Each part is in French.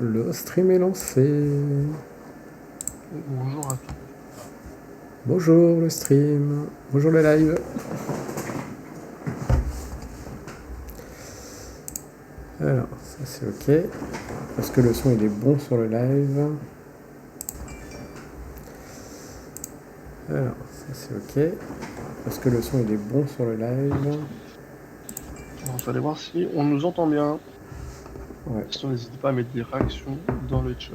Le stream est lancé. Bonjour à tous. Bonjour le stream. Bonjour le live. Alors, ça c'est ok. Est-ce que le son il est bon sur le live? Alors, ça c'est ok. Est-ce que le son il est bon sur le live? On va aller voir si on nous entend bien. Ouais. Sinon, n'hésitez pas à mettre des réactions dans le chat.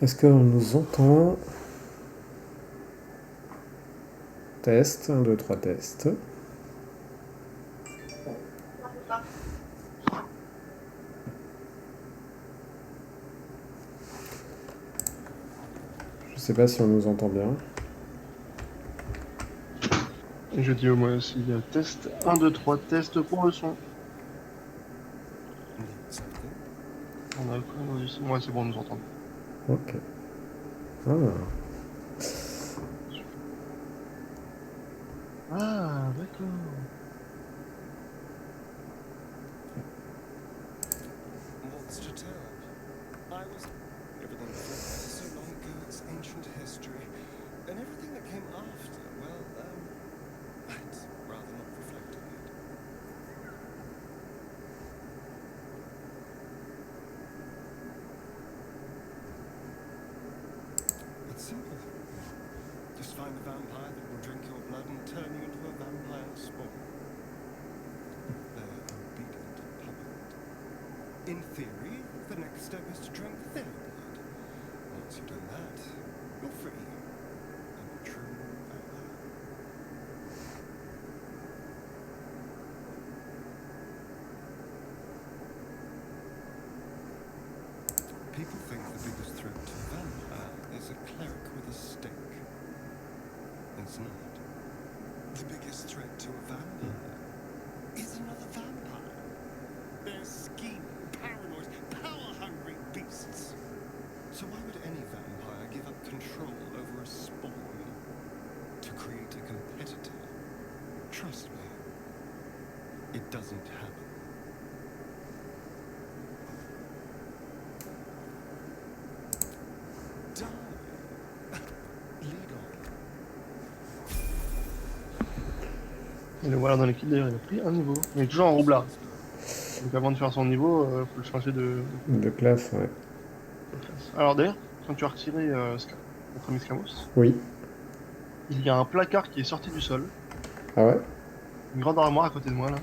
Est-ce qu'on nous entend? Test, 1, 2, 3 tests. Je sais pas si on nous entend bien. Et je dis au moins aussi test 1, 2, 3 test pour le son. On a le coup, on a dit, ouais, c'est bon, on nous entend. Ok. Ah. Ah, d'accord. What's to tell? Everything feels so long ago, it's ancient history. And everything that came after, well, I'd rather not reflect on it. It's simple. Just find the vampire that will drink your blood and turn you into a vampire spawn. They're obedient and puppet. In theory, the next step is to drink their blood. Once you've done that, you're free. And a true vampire. People think the biggest threat to a vampire is a cleric with a stick. It's not. The biggest threat to a vampire is another vampire. They're scheming, paranoid, power-hungry beasts. So why would any vampire give up control over a spawn to create a competitor? Trust me, it doesn't happen. Die. Lead on. Et le voilà dans l'équipe d'ailleurs, il a pris un niveau. Il est toujours en roublard. Donc avant de faire son niveau, faut le changer de De classe, ouais. classe. Alors d'ailleurs, quand tu as retiré notre ami Scamos, Oui. il y a un placard qui est sorti du sol. Ah ouais? Une grande armoire à côté de moi là.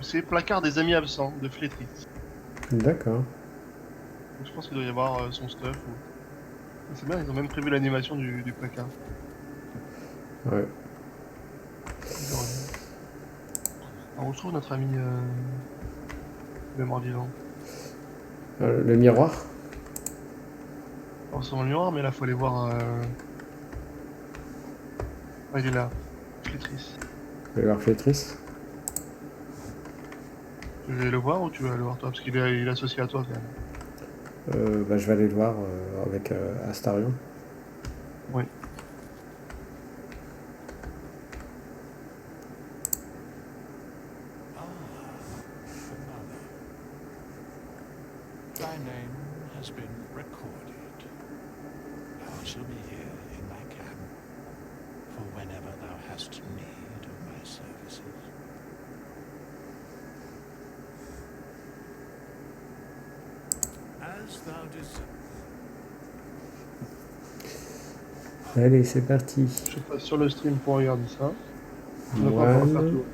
C'est placard des amis absents de Flétris. D'accord. Donc, je pense qu'il doit y avoir son stuff. C'est bien, ils ont même prévu l'animation du placard. Ouais. On retrouve notre ami le mort-vivant. Le miroir? On sur le miroir, mais là, faut aller voir. Ah, il est là. Flétris. Le miroir Flétris? Tu veux aller le voir ou tu veux aller le voir toi? Parce qu'il est associé à toi quand même. Bah, je vais aller le voir avec Astarion. Oui. Thy name has been recorded. Thou shalt be here in my camp, for whenever thou hast need of my services. As thou desires. Allez, c'est parti. Je passe sur le stream pour regarder ça. On n'a pas encore faire Moine. tout.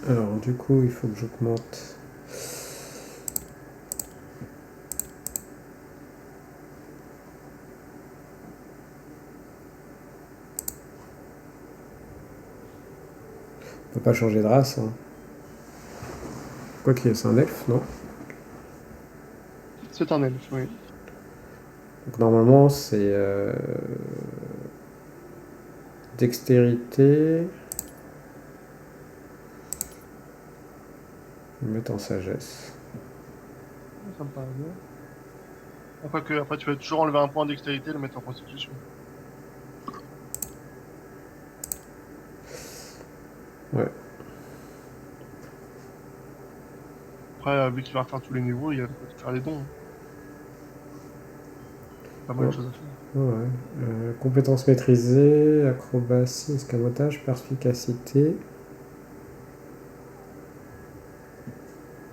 Alors, du coup, il faut que j'augmente. On peut pas changer de race. Hein. Quoi qu'il y ait, c'est un elfe, non? C'est un elfe, oui. Donc normalement, c'est dextérité. Je vais le mettre en sagesse. Ça me paraît bien. Après, tu vas toujours enlever un point en dextérité et le mettre en constitution. Ouais. Après, vu qu'il va refaire tous les niveaux, il va peut-être faire les dons. Hein. Pas mal de Ouais. choses à faire. Ouais. Compétences maîtrisées, acrobatie, escamotage, perspicacité.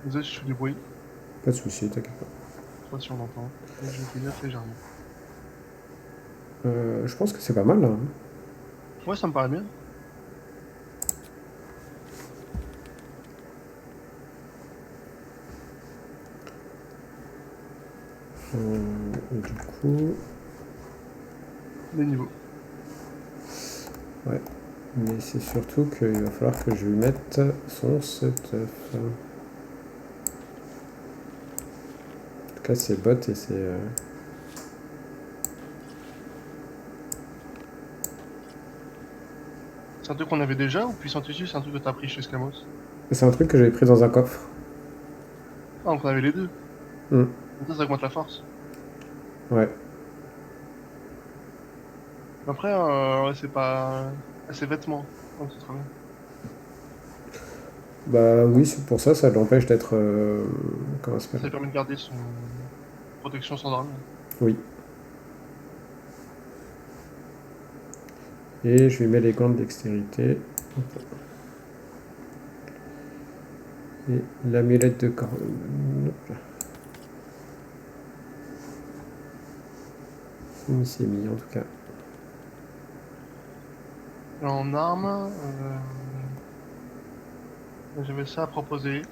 Désolé si je fais du bruit. Pas de soucis, t'inquiète pas. Je sais pas si on entend. Mais je grignote légèrement. Je pense que c'est pas mal là. Hein. Ouais, ça me paraît bien. Et du coup, Les niveaux. ouais. Mais c'est surtout qu'il va falloir que je lui mette son stuff. En tout cas, ses bottes et ses. C'est un truc qu'on avait déjà ou puissant tissu, c'est un truc que t'as pris chez Scamos? C'est un truc que j'avais pris dans un coffre. Ah, donc on avait les deux. Hmm. Donc ça augmente la force. Ouais. Après, ouais, c'est pas. Ah, c'est vêtements. Donc c'est très bien. Bah oui, c'est pour ça, ça l'empêche d'être. Comment ça Ça s'appelle? lui permet de garder son protection sans armure. Oui. Et je lui mets les gants de dextérité. Et l'amulette de corps. Il s'est mis en tout cas. Et en armes, j'avais ça à proposer.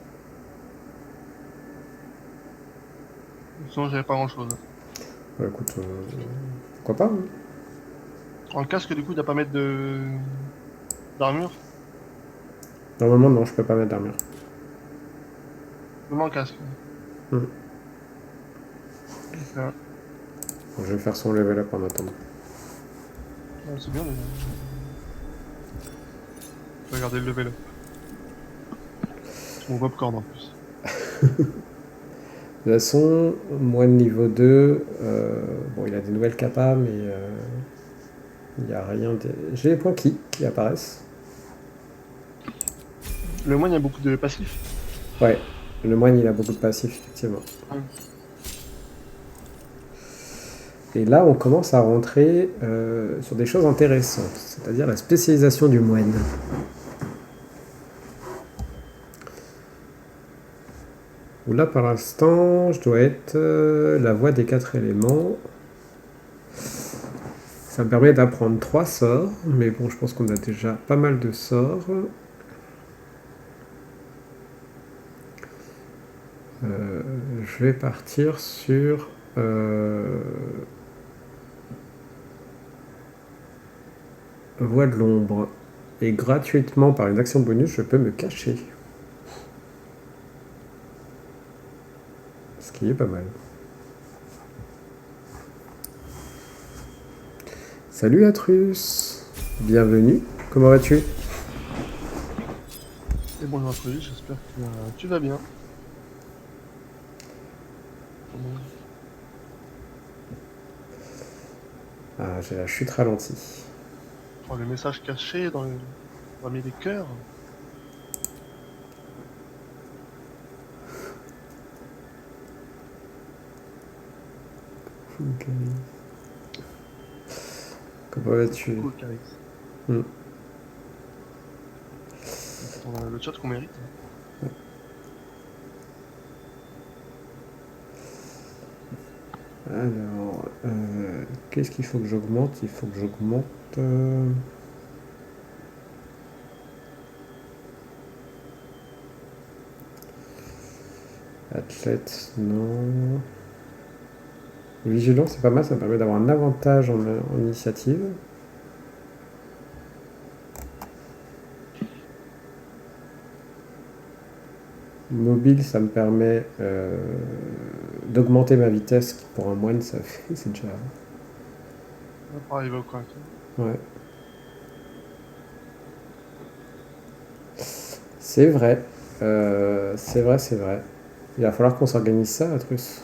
Sinon, j'avais pas grand chose. Bah écoute, pourquoi pas hein. En casque, du coup, t'as pas mettre d'armure. Normalement, non, je peux pas mettre d'armure. Même en casque. Hmm. Donc, Bon, je vais faire son level up en attendant. ouais, c'est bien déjà. Je vais regarder le level up. Sur mon popcorn en plus. De toute façon, moine niveau 2, bon, il a des nouvelles capas, mais il n'y a rien de... J'ai les points qui apparaissent. Le moine, il y a beaucoup de passifs. Ouais, le moine, il a beaucoup de passifs, effectivement. Ouais. Et là, on commence à rentrer sur des choses intéressantes, c'est-à-dire la spécialisation du moine. Où là, par l'instant, je dois être la voix des 4 éléments. Ça me permet d'apprendre 3 sorts, mais bon, je pense qu'on a déjà pas mal de sorts. Je vais partir sur voix de l'ombre. Et gratuitement, par une action bonus, je peux me cacher. Ce qui est pas mal. Salut Atrus, bienvenue, comment vas-tu? Et bonjour à toi, j'espère que tu vas bien. Ah, j'ai la chute ralentie. Oh, les messages cachés parmi les cœurs. Ok. Comment vas-tu? Cool, Caris. Hmm. On a le chat qu'on mérite. Alors, qu'est-ce qu'il faut que j'augmente? Il faut que j'augmente... Athlète, non. Vigilance, c'est pas mal, ça me permet d'avoir un avantage en initiative. Mobile, ça me permet d'augmenter ma vitesse, qui pour un moine, ça fait, c'est déjà... On va pas arriver au coin. Ouais. C'est vrai. C'est vrai, c'est vrai. Il va falloir qu'on s'organise ça, Atrus.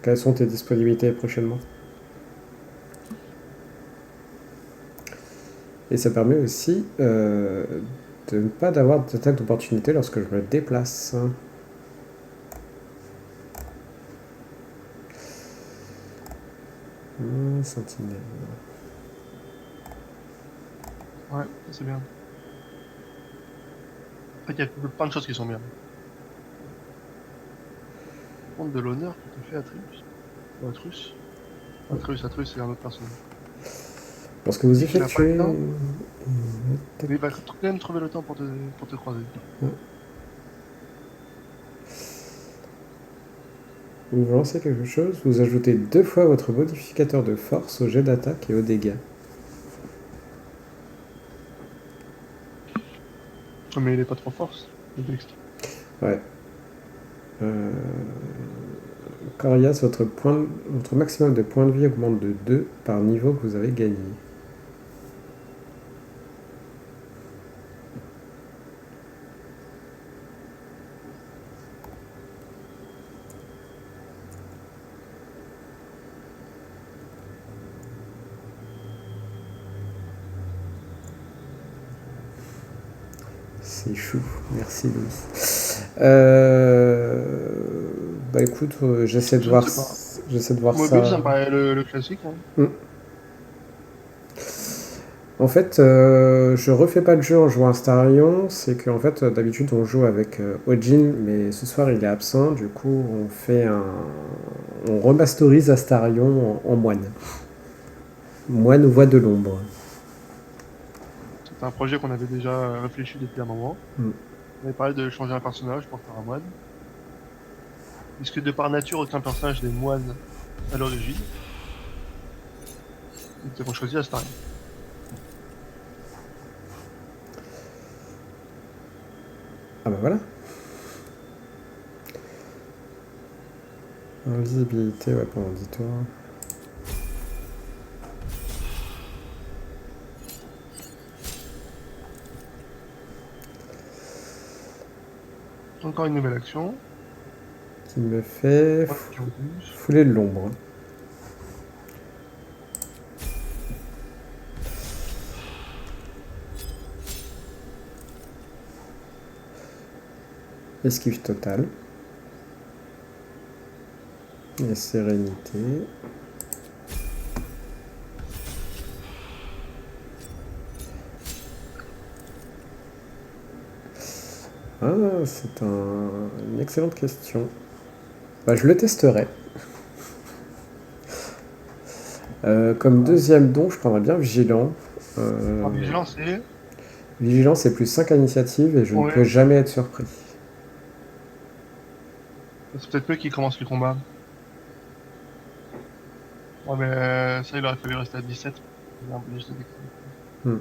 Quelles sont tes disponibilités prochainement? Et ça permet aussi de ne pas d'avoir d'attaque d'opportunité lorsque je me déplace. Sentinelle. Ouais, ça, c'est bien. En fait, il y a plein de choses qui sont bien. Compte de l'honneur que tu fais Atrus. Ou Atrus. Atrus, c'est un autre personnage. Lorsque vous Il dit qu'il a pas le effectuez... temps, mais il va quand même trouver le temps pour te croiser. Vous lancez quelque chose, vous ajoutez 2 fois votre modificateur de force au jet d'attaque et aux dégâts. Mais il est pas trop fort, le Dex. Ouais. Corias, votre maximum de points de vie augmente de 2 par niveau que vous avez gagné. C'est chou, merci Louis. Bah écoute, j'essaie de Je ne voir, sais pas. j'essaie de voir Mobile, ça. ça me paraît le classique. Hein. En fait, je refais pas le jeu en jouant à Starion, c'est qu'en fait, d'habitude on joue avec Ojin, mais ce soir il est absent, du coup on remasterise Astarion en moine. Moine ou voix de l'ombre. C'est un projet qu'on avait déjà réfléchi depuis un moment. On avait parlé de changer un personnage pour faire un moine. Puisque de par nature, aucun personnage n'est moine à l'origine. Nous avons choisi Astarion. Ah bah voilà. Invisibilité, ouais, pendant 10 tours. Encore une nouvelle action. Qui me fait fouler de l'ombre. Esquive totale. Et sérénité. Ah, c'est une excellente question. Bah, je le testerai. Comme deuxième don, je prendrais bien Vigilant. Vigilance et... Vigilant, c'est plus 5 à initiative et je ne Ouais. peux jamais être surpris. C'est peut-être mieux qu'il commence le combat. Ouais, mais ça, il aurait fallu rester à 17. Il a un bonus de dextérité. Puis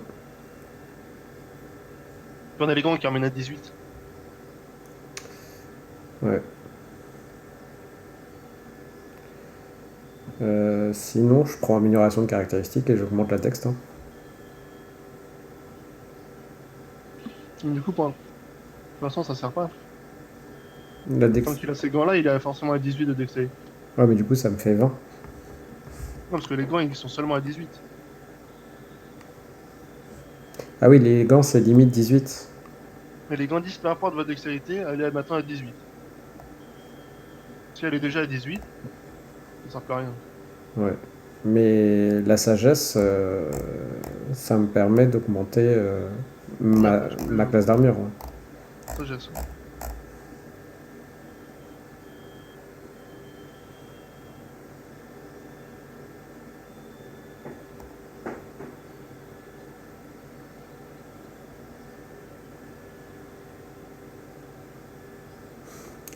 on a les gants qui ramènent à 18. Ouais. Sinon, je prends amélioration de caractéristiques et j'augmente la dex. Hein. Du coup, pour l'instant, ça sert pas. La dex... Tant qu'il a ces gants-là, il a forcément à 18 de dextérité. Ouais, mais du coup, ça me fait 20. Non, parce que les gants, ils sont seulement à 18. Ah oui, les gants, c'est limite 18. Mais les gants 10, peu importe votre dextérité, elle est maintenant à 18. Si elle est déjà à 18, ça sert plus à rien. Ouais. Mais la sagesse, ça me permet d'augmenter ma classe d'armure. Ouais. Sagesse. Ouais.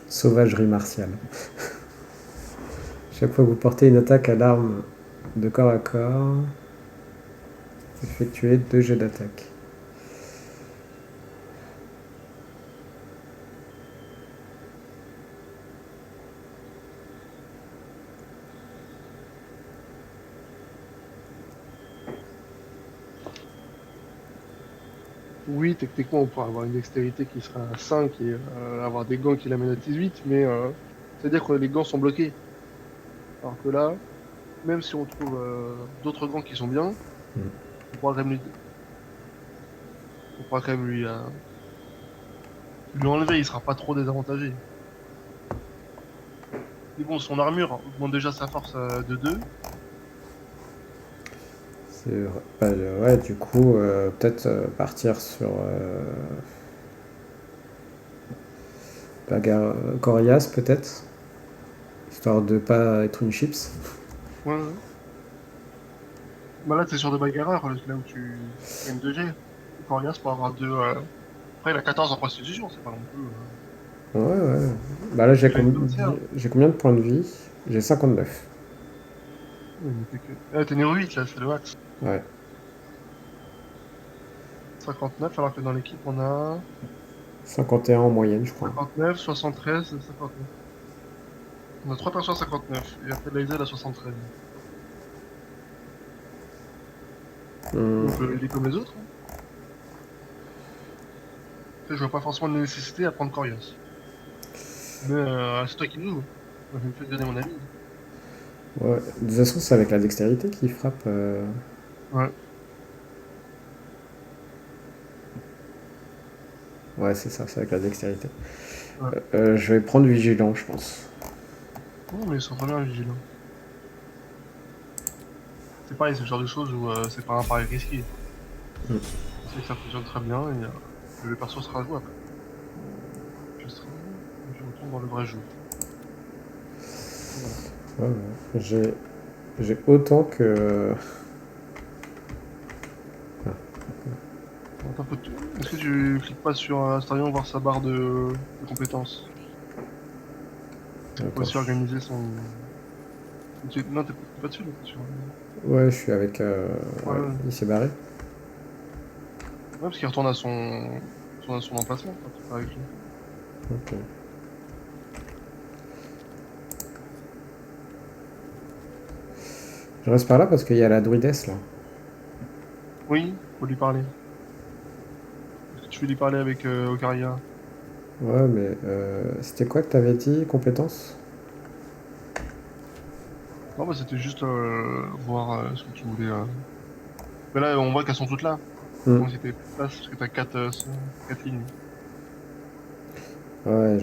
Sauvagerie martiale. Chaque fois que vous portez une attaque à l'arme de corps à corps, effectuez 2 jets d'attaque. Oui, techniquement, on pourrait avoir une dextérité qui sera à 5 et avoir des gants qui l'amènent à 18, mais c'est-à-dire que les gants sont bloqués. Alors que là, même si on trouve d'autres gants qui sont bien, Mm. on pourra quand même lui enlever, il sera pas trop désavantagé. Mais bon, son armure augmente déjà sa force de 2. C'est vrai. Bah, ouais, du coup, peut-être partir sur Corias, peut-être, histoire de pas être une chips. Ouais, ouais. Bah là, t'es sur de bagarreur, là où tu gagnes 2G. Corias pour avoir 2. Après, il a 14 en prostitution, c'est pas non plus. Ouais, ouais. Bah là, Il a une bonne CA. j'ai combien de points de vie? J'ai 59. Ouais, mais t'es niveau 8 là, c'est le max. Ouais. 59, alors que dans l'équipe, on a 51 en moyenne, je crois. 59, 73, 59. On a 3 personnes à 59, et après Laïsa, elle a 73. Hum, On peut l'aider comme les autres, hein. Après, je vois pas forcément de nécessité à prendre Corias. Mais c'est toi qui le joues. Moi, je me fais donner mon avis. ouais. De toute façon, c'est avec la dextérité qui frappe. Ouais. Ouais, c'est ça, c'est avec la dextérité. Ouais. Je vais prendre vigilant, je pense. Non, mais ils sont très bien vigilants. C'est pareil, c'est le genre de choses où c'est pas un pari risqué. Mm. C'est que ça fonctionne très bien et le perso sera jouable. Je retourne dans le vrai jeu. Voilà. Ouais, ouais. J'ai autant que. Ah, Attends, est-ce que tu cliques pas sur Astarion voir sa barre de compétences? Pour attends. aussi organiser son. Non, t'es pas dessus là, t'es sur. Ouais, je suis avec. Ouais, Ouais, ouais. il s'est barré. Ouais, parce qu'il retourne à son emplacement quand tu parles avec lui. Ok. Je reste par là parce qu'il y a la druidesse là. Oui, faut lui parler. Est-ce que tu veux lui parler avec Ocaria? Ouais, mais c'était quoi que t'avais dit, compétence? Non, bah c'était juste voir ce que tu voulais. Mais là, on voit qu'elles sont toutes là. Hmm. Donc c'était plus de place parce que t'as 4 lignes. Ouais,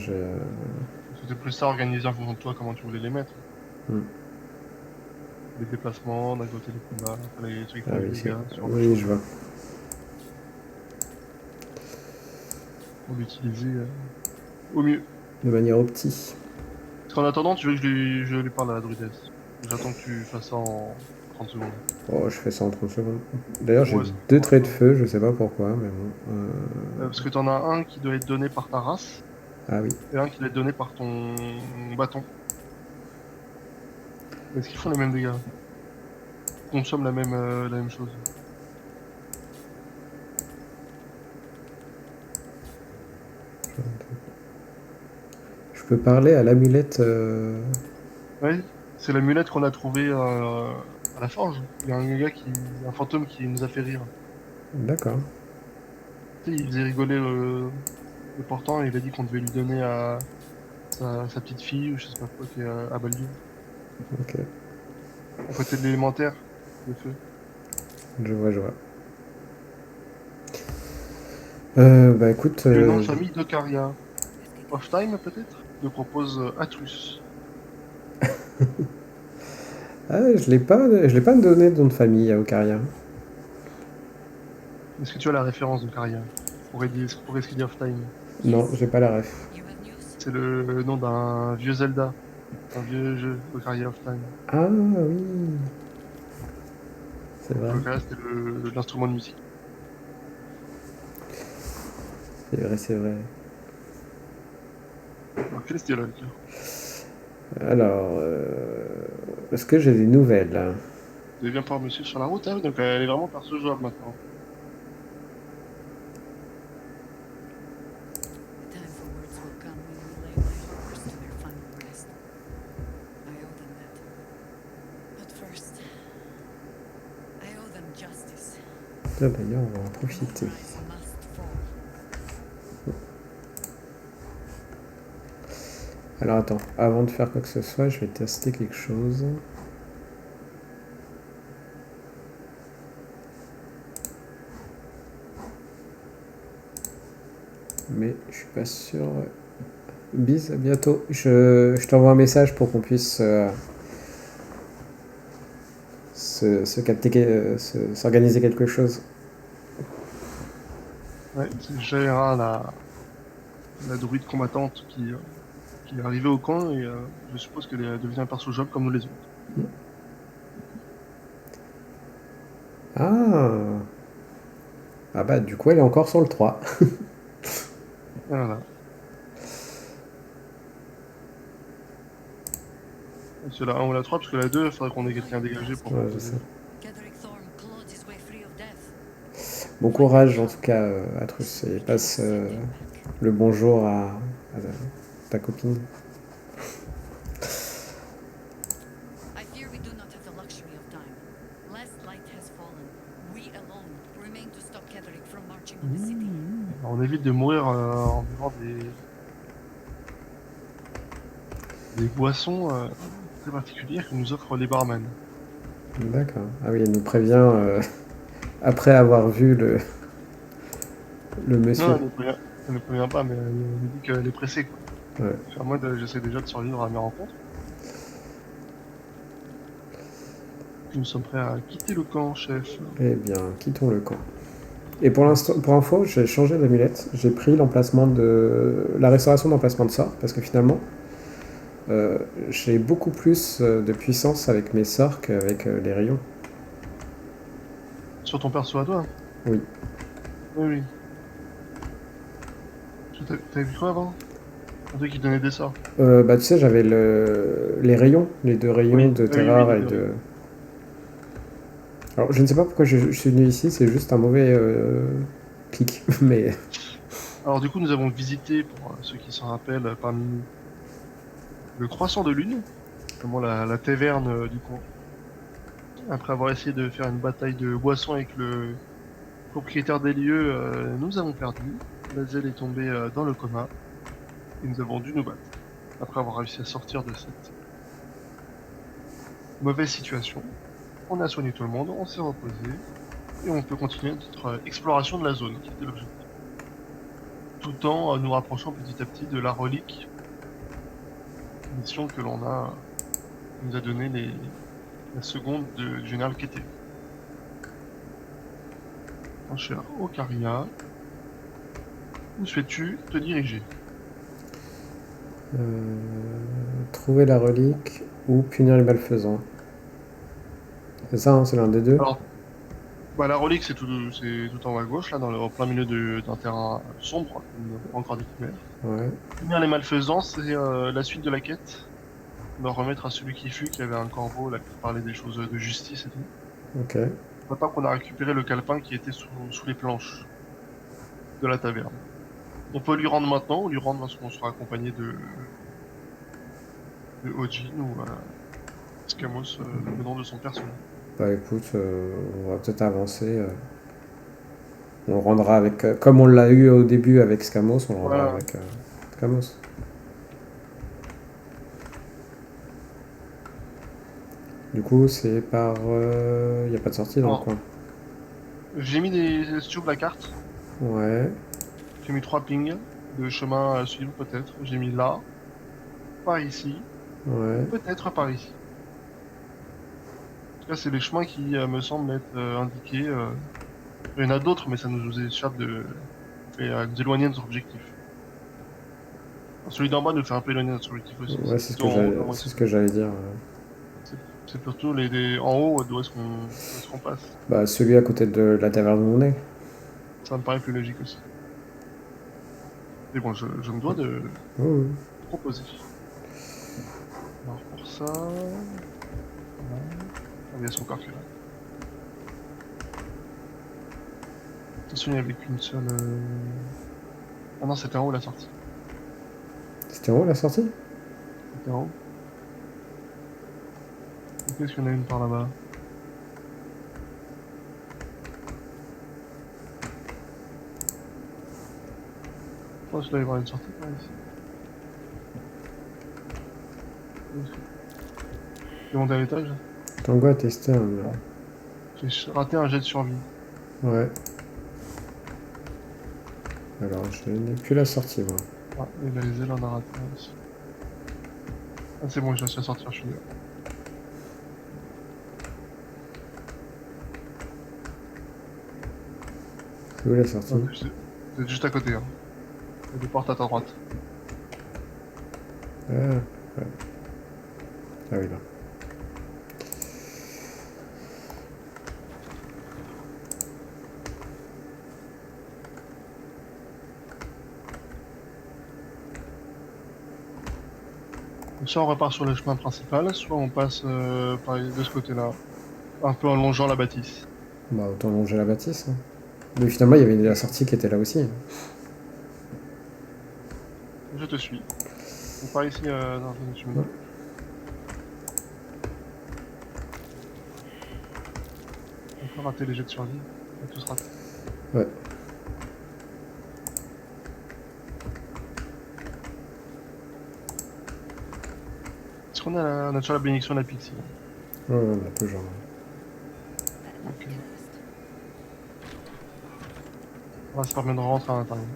C'était plus ça organisé en fonction de toi, comment tu voulais les mettre. Hmm. Les déplacements, d'un côté les combats, enfin, les trucs qui Ah font du oui, dégât, ce genre de oui, je choses. vois. Pour l'utiliser au mieux. De manière opti. Parce qu'en attendant, tu veux que je lui parle à la druidesse. J'attends que tu fasses ça en 30 secondes. Oh, je fais ça en 30 secondes. D'ailleurs, j'ai Ouais, ça deux prend traits de l'instant. feu, je sais pas pourquoi, mais bon. Parce que t'en as un qui doit être donné par ta race, Ah oui. et un qui doit être donné par ton bâton. Mais est-ce qu'ils font les mêmes dégâts? Ils consomment la même chose. Je peux parler à l'amulette. Ouais, c'est l'amulette qu'on a trouvée à la forge. Il y a un fantôme qui nous a fait rire. D'accord. Tu sais, il faisait rigoler le portant et il a dit qu'on devait lui donner à sa petite fille ou je sais pas quoi qui est à Baldur. Ok. À côté de l'élémentaire de feu. Je vois, je vois. Bah écoute. Le nom de famille d'Ocaria. Off Time peut-être? Me propose Atrus. Ah, je l'ai pas donné de nom de famille à Ocaria. Est-ce que tu as la référence d'Ocaria? Pour Escadia Off Time. Non, j'ai pas la ref. C'est le nom d'un vieux Zelda. Un vieux jeu, Ocaria of Time. Ah oui. C'est Donc vrai. l'Ocaria c'était l'instrument de musique. C'est vrai, c'est vrai. Alors quel est ce dialogue? Alors, est-ce que j'ai des nouvelles là? Vous allez bien pouvoir me suivre sur la route, hein, donc elle est vraiment perso jouable maintenant. The time for words will come when we lay my horrors to their final rest. I owe them that. But first, I owe them justice. Ah, d'ailleurs, on va en profiter. Moonrise must Alors attends, avant de faire quoi que ce soit, je vais tester quelque chose. Mais je suis pas sûr. Bise, à bientôt. Je t'envoie un message pour qu'on puisse se capter, s'organiser quelque chose. Ouais, c'est Jaira, la druide combattante qui est arrivée au camp et je suppose qu'elle devient un perso jouable comme nous les autres. Ah. Ah bah du coup elle est encore sur le 3. Voilà. C'est la 1 ou la 3, parce que la 2, il faudrait qu'on ait quelqu'un dégagé pour Ouais, je proposer. sais. Gatherick Thorn clawed his way free of death. Bon courage en tout cas Atrus et passe le bonjour à ta copine. I fear we do not have the luxury of time. Last light has fallen. We alone remain to stop Gatherick from marching on the city. Alors, on évite de mourir en buvant des boissons très particulières que nous offrent les barman. D'accord. Ah oui, elle nous prévient après avoir vu le monsieur. Non, elle ne prévient pas, mais elle nous dit qu'elle est pressée, quoi. Ouais. Enfin, moi, j'essaie déjà de survivre à mes rencontres. Nous sommes prêts à quitter le camp, chef. Eh bien, quittons le camp. Et pour l'instant, pour info, j'ai changé d'amulette. J'ai pris l'emplacement de la restauration d'emplacement de sort parce que finalement, j'ai beaucoup plus de puissance avec mes sorts qu'avec les rayons. Sur ton perso à toi? Oui. Oui, oui. T'avais vu quoi avant? Un truc qui donnait des sorts. Bah tu sais, j'avais les rayons, les 2 rayons Oui, de oui, terreur oui, et les deux de. Alors je ne sais pas pourquoi je suis venu ici, c'est juste un mauvais clic, mais. Alors du coup, nous avons visité, pour ceux qui s'en rappellent, parmi nous, le Croissant de Lune, comment la taverne du coin. Après avoir essayé de faire une bataille de boissons avec le propriétaire des lieux, nous avons perdu. Lazel est tombé dans le coma et nous avons dû nous battre. Après avoir réussi à sortir de cette mauvaise situation, on a soigné tout le monde, on s'est reposé et on peut continuer notre exploration de la zone qui était l'objectif. Tout en nous rapprochant petit à petit de la relique, mission que l'on a qui nous a donné la seconde du général Kété. Mon cher Ocaria, où souhaites-tu te diriger? Trouver la relique ou punir les malfaisants. C'est ça, hein, c'est l'un des deux. Alors, bah, la relique, c'est tout en haut à gauche, là, au plein milieu d'un terrain sombre, qui n'a pas encore découvert. Ouais. Punir les malfaisants, c'est la suite de la quête. On doit remettre à celui qui fut, qui avait un corbeau, là, qui parlait des choses de justice et tout. Ok. Maintenant qu'on a récupéré le calepin qui était sous les planches de la taverne. On peut lui rendre maintenant, ou lui rendre lorsqu'on sera accompagné de Ojin ou Skamos, le nom de son personnage. Bah écoute, on va peut-être avancer. On le rendra avec. Comme on l'a eu au début avec Scamos, on le rendra Voilà. avec Scamos. Du coup, c'est par. Il n'y a pas de sortie dans Non. le coin. J'ai mis des sur la carte. Ouais. J'ai mis 3 pings de chemin à suivre peut-être. J'ai mis là, par ici, Ouais. peut-être par ici. En tout cas, c'est les chemins qui me semblent être indiqués. Il y en a d'autres, mais ça nous échappe de nous éloigner de notre objectif. Celui d'en bas nous fait un peu éloigner de notre objectif aussi. Ouais, c'est plutôt en haut, là où ce que j'allais dire. c'est plutôt en haut d'où est-ce qu'on passe. Bah, celui à côté de la taverne où on est. Ça me paraît plus logique aussi. Mais bon, je me dois de Oh, oui. proposer. Alors pour ça... Voilà. Ah, il y a son corps qui est là. Attention, il n'y avait qu'une seule... Ah non, c'était en haut la sortie. C'était en haut la sortie? C'était en haut. Qu'est-ce qu'il y en a une par là-bas? Je pense qu'il doit y avoir une sortie par ici. Tu es monté à l'étage? Tango a testé un mur. J'ai raté un jet de survie. Ouais. Alors, je n'ai plus la sortie, moi. Ah, et là, les ailes, on a raté un aussi. Ah, c'est bon, je suis à sortir, je suis là. C'est où la sortie? Vous êtes juste à côté, hein. Il y a des portes à ta droite. Ah, ouais. Ah oui, là. Donc, soit on repart sur le chemin principal, soit on passe de ce côté-là, un peu en longeant la bâtisse. Bah, autant longer la bâtisse. Hein. Mais finalement, il y avait la sortie qui était là aussi. Je te suis. On part ici dans une cheminée. Ouais. Encore raté les jets de survie. On a tous raté. Ouais. Est-ce qu'on a, on a toujours la bénédiction de la pixie? Ouais, on a toujours. Ok. Là, ça permet de rentrer à l'intérieur.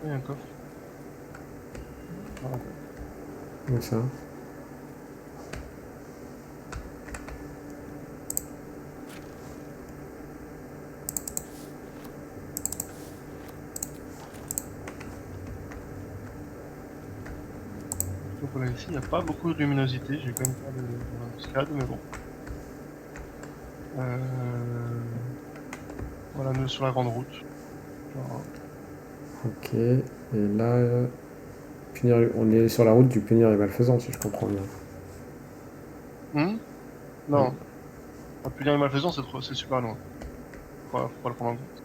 Il y a un coffre. Voilà. Donc ça. Donc voilà, ici, il n'y a pas beaucoup de luminosité. J'ai quand même peur de l'embuscade, mais bon. Voilà, nous sur la grande route. Genre, Ok. Et là, on est sur la route du punir les malfaisants, si je comprends bien. Non. Un punir les malfaisants, c'est super loin. Faut pas le prendre en compte.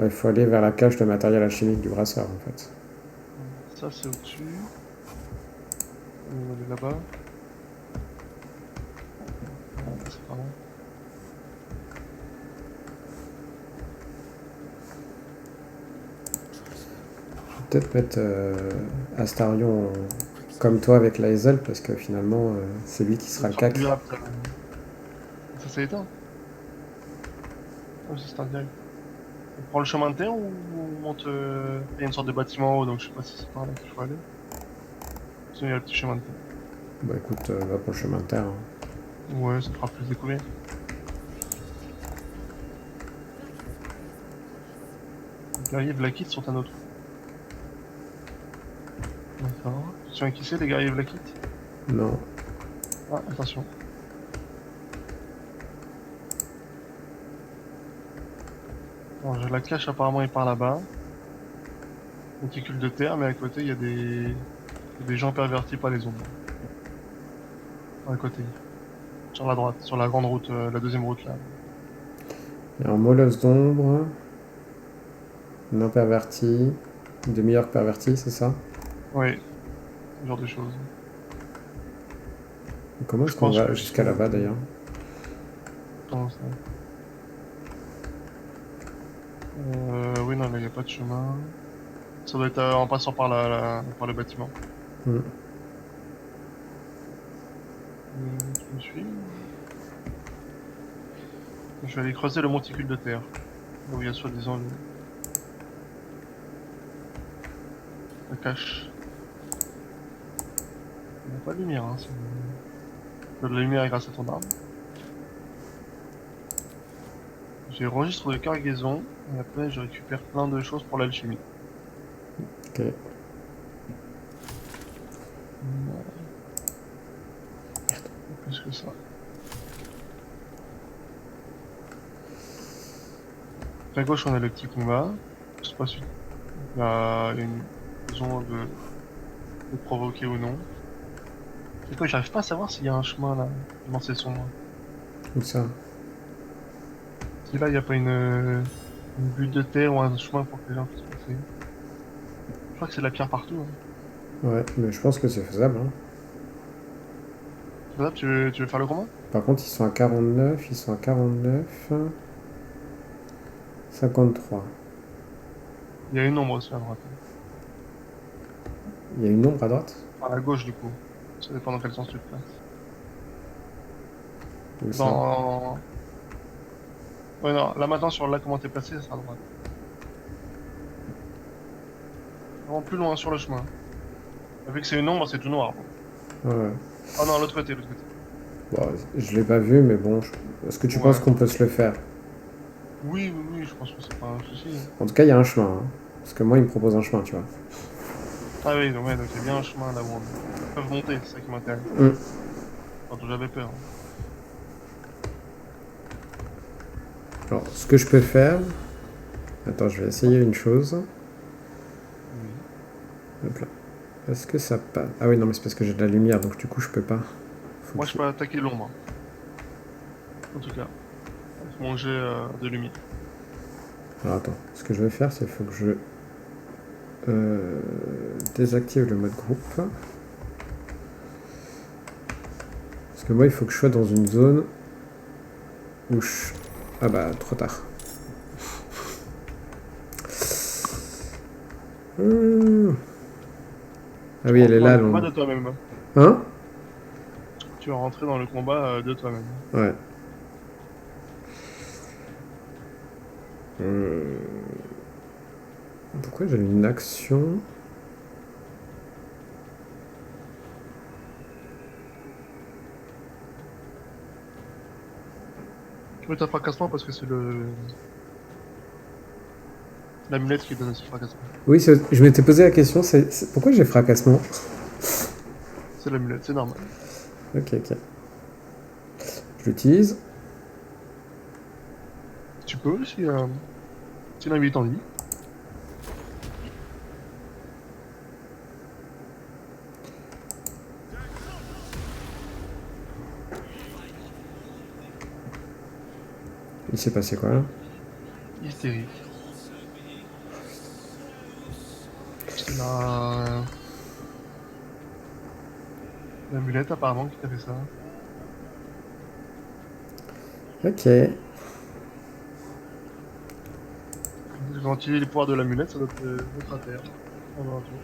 Il faut aller vers la cache de matériel alchimique du brasseur, en fait. Ça, c'est au-dessus. On va aller là-bas. C'est pas loin. Peut-être mettre Astarion comme toi avec la Hazel, parce que finalement, c'est lui qui sera le cac. Ça s'est éteint. Ah, c'est un direct. On prend le chemin de terre ou on monte. Il y a une sorte de bâtiment en haut, donc je sais pas si c'est par là qu'il faut aller. Sinon, il y a le petit chemin de terre. Bah écoute, va pour le chemin de terre. Hein. Ouais, ça fera plus découvert. Les guerriers Vlakites sont à notre. D'accord. Tu sais qui c'est, les guerriers Vlakites? Non. Ah, attention. Alors, je la cache apparemment, il part là-bas. Monticule de terre, mais à côté, il y a des gens pervertis par les ombres. À côté. Sur la droite, sur la grande route, la deuxième route là. Il y a un molosse d'ombre, nain perverti, demi-orc perverti, c'est ça? Oui, ce genre de choses. Comment Je est-ce qu'on pense va que jusqu'à là-bas d'ailleurs? Comment ça? Oui, non, là, il n'y a pas de chemin. Ça doit être en passant par par le bâtiment. Hmm. Tu me suis? Je vais aller creuser le monticule de terre. Là où il y a soi-disant la cache. Il n'y a pas de lumière, hein. De la lumière grâce à ton arme. J'ai registre de cargaison, et après je récupère plein de choses pour l'alchimie. Ok. Pas plus que ça. À gauche, on a le petit combat. Je sais pas si il y a une raison de provoquer ou non. C'est quoi, j'arrive pas à savoir s'il y a un chemin là, dans ces sombres. Où ça? Si là, il n'y a pas une butte de terre ou un chemin pour que les gens puissent passer. Je crois que c'est de la pierre partout. Hein. Ouais, mais je pense que c'est faisable. Hein. Faisable, tu veux faire le combat? Par contre, ils sont à 49, ils sont à 49, 53. Il y a une ombre aussi à droite. Il y a une ombre à droite? À gauche, du coup. Ça dépend dans quel sens tu te places. Où ça? Dans... Ouais, non, là maintenant, sur là, comment t'es placé, ça sera à droite. Vraiment plus loin sur le chemin. Vu que c'est une ombre, c'est tout noir. Ouais. Oh non, l'autre côté, l'autre côté. Bon, je l'ai pas vu, mais bon. Est-ce que tu penses Ouais. qu'on peut se le faire? Oui, oui, oui, je pense que c'est pas un souci. En tout cas, il y a un chemin, hein. Parce que moi, il me propose un chemin, tu vois. Ah oui, donc ouais, donc il y a bien un chemin là où ils peuvent monter, c'est ça qui m'intéresse. Mm. Quand j'avais peur. Alors, ce que je peux faire... Attends, je vais essayer une chose. Oui. Hop là. Est-ce que ça passe? Ah oui, non, mais c'est parce que j'ai de la lumière, donc du coup, je peux pas. Faut Moi, que je peux attaquer l'ombre. En tout cas, avec mon jet de lumière. Alors, attends. Ce que je vais faire, c'est qu'il faut que je... désactive le mode groupe. Parce que moi, il faut que je sois dans une zone où je... Ah bah, trop tard. Hmm. Ah oui, elle est Dans là, le combat l'ombre. de toi-même. Hein? Tu vas rentrer dans le combat de toi-même. Ouais. Hmm. Pourquoi j'ai une action? Tu veux ta fracassement parce que c'est le l'amulette qui donne ce fracassement. Oui, je m'étais posé la question, pourquoi j'ai fracassement? C'est l'amulette, c'est normal. Ok, ok. Je l'utilise. Tu peux si l'invite en vie. Il s'est passé quoi là? Hystérique. C'est l'amulette apparemment qui t'a fait ça. Ok. Quand tu utilises les pouvoirs de l'amulette, ça doit te mettre à terre. Pendant un tour.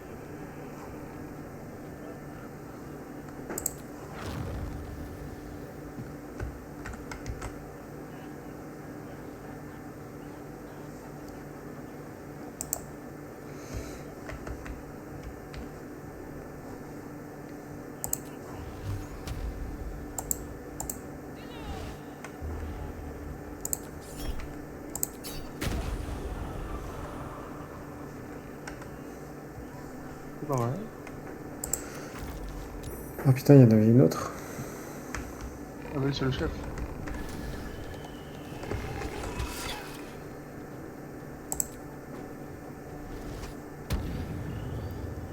C'est pas mal. Oh putain, il y en avait une autre. Ah oui, c'est le chef.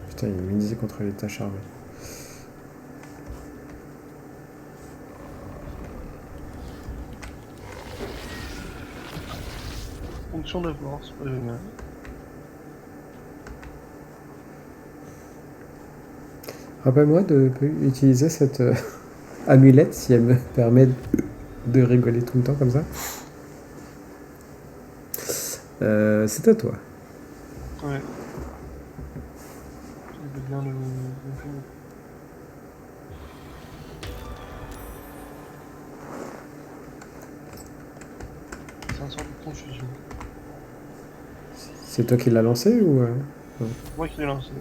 Putain, il est immunisé contre les tâches armées. Fonction de force, pas génial. Rappelle-moi de utiliser cette amulette si elle me permet de rigoler tout le temps comme ça. C'est à toi. Ouais. Je vais bien le faire. 500 de confusion. C'est toi qui l'as lancé ou C'est moi qui l'ai lancé.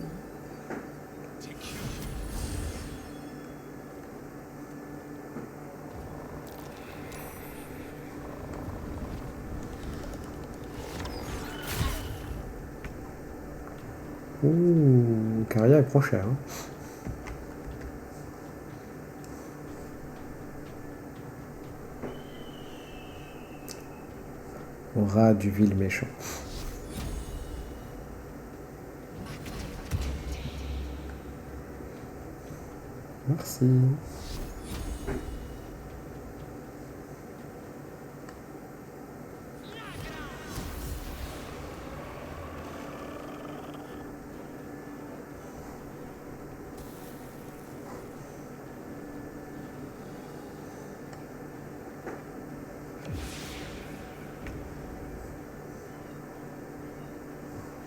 Ouh, Caria, elle prend cher. Hein. On rat du vil méchant. Merci.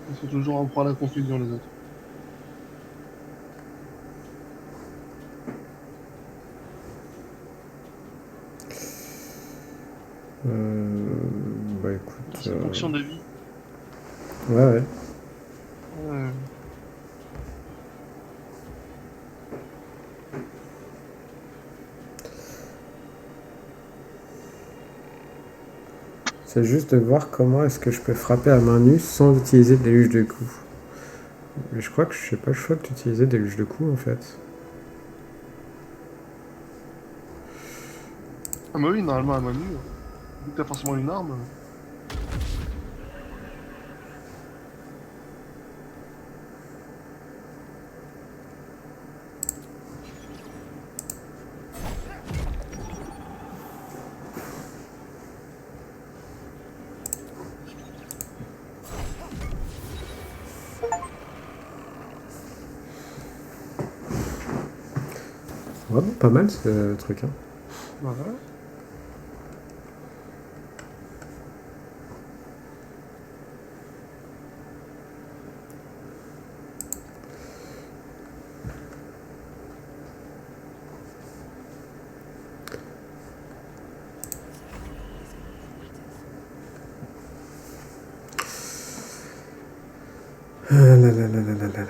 Ils sont toujours en proie à la confusion, les autres. bah écoute. C'est une fonction de vie. Ouais, ouais. Euh, C'est juste de voir comment est-ce que je peux frapper à main nue sans utiliser de déluge de coups. Mais je crois que je n'ai pas le choix d'utiliser des déluge de coups en fait. Ah bah oui, normalement à main nue. Vu que t'as forcément une arme. Vraiment pas mal ce truc. Hein. Voilà. Ah là là là là là là là.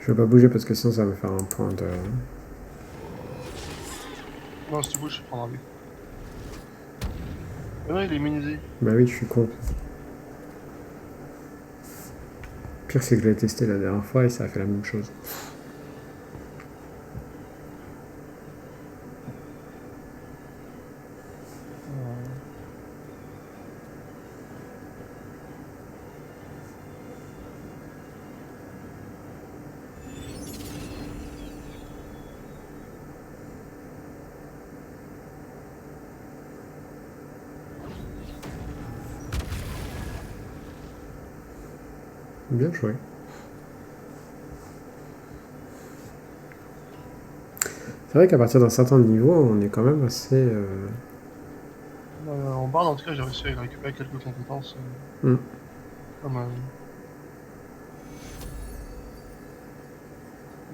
Je vais pas bouger parce que sinon ça va me faire un point de... Non, si tu bouges, je prends un but. Mais non, il est immunisé. Bah oui, je suis con. Pire c'est que je l'ai testé la dernière fois et ça a fait la même chose. Bien joué. C'est vrai qu'à partir d'un certain niveau, on est quand même assez... En barre, en tout cas, j'ai réussi à récupérer quelques compétences. Hmm. Pas mal.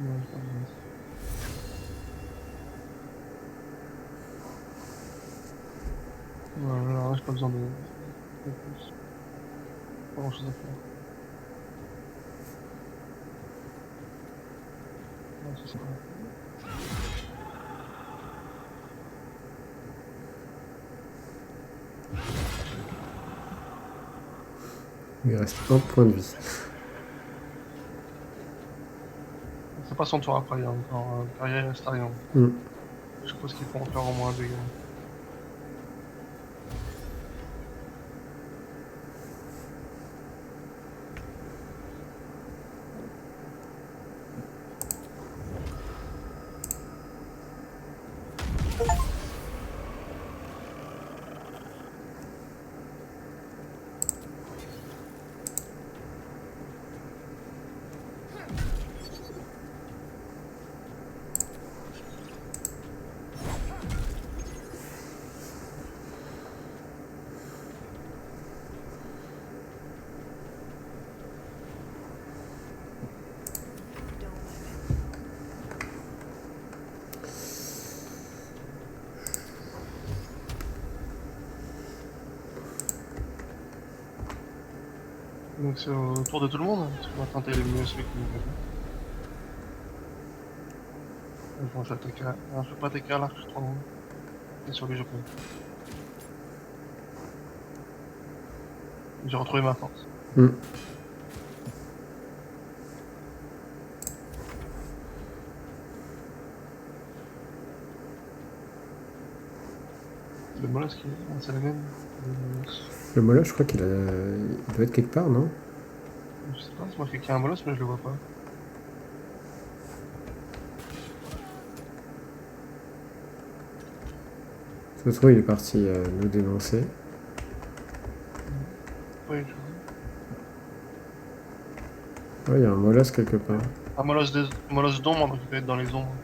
Ouais, pas mal. Voilà, là, j'ai pas besoin de plus. Pas grand chose à faire. Ouais, c'est ça. Il reste un point de vie. C'est pas son tour après, il y a encore carrière et Astarion. Hmm. Je suppose qu'il faut en faire au moins un dégât. Donc c'est au tour de tout le monde, hein, parce qu'on va tenter d'éliminer celui qui nous fait. Bon, je vais attaquer à... Non, je peux pas attaquer à l'arc, je suis trop loin. Et sur lui, je peux. J'ai retrouvé ma force. Hmm. Le mollusque, c'est le même. Le mollusque. Le mollusque, je crois qu'il doit être quelque part, non? Je sais pas, c'est marqué qu'il y a un mollusque, mais je le vois pas. Ça se trouve, il est parti nous dénoncer. Oui, Ouais, il y a un molosse quelque part. un molosse d'ombre, donc il peut être dans les ombres.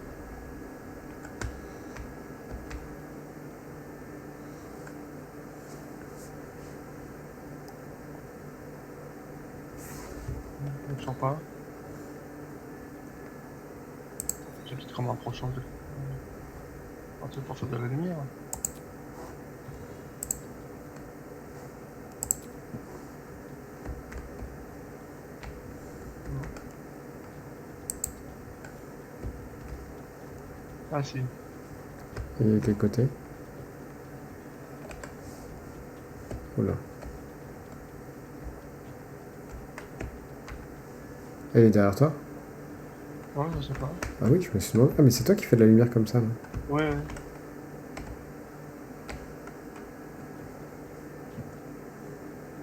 Je ne sens pas. J'ai peut-être comme un prochain de... Un truc pour faire de la lumière. Ah si. Il est de quel côté? Oula. Elle est derrière toi? Ouais, je sais pas. Ah oui, je me suis demandé. Ah, mais c'est toi qui fais de la lumière comme ça, là. Ouais, ouais.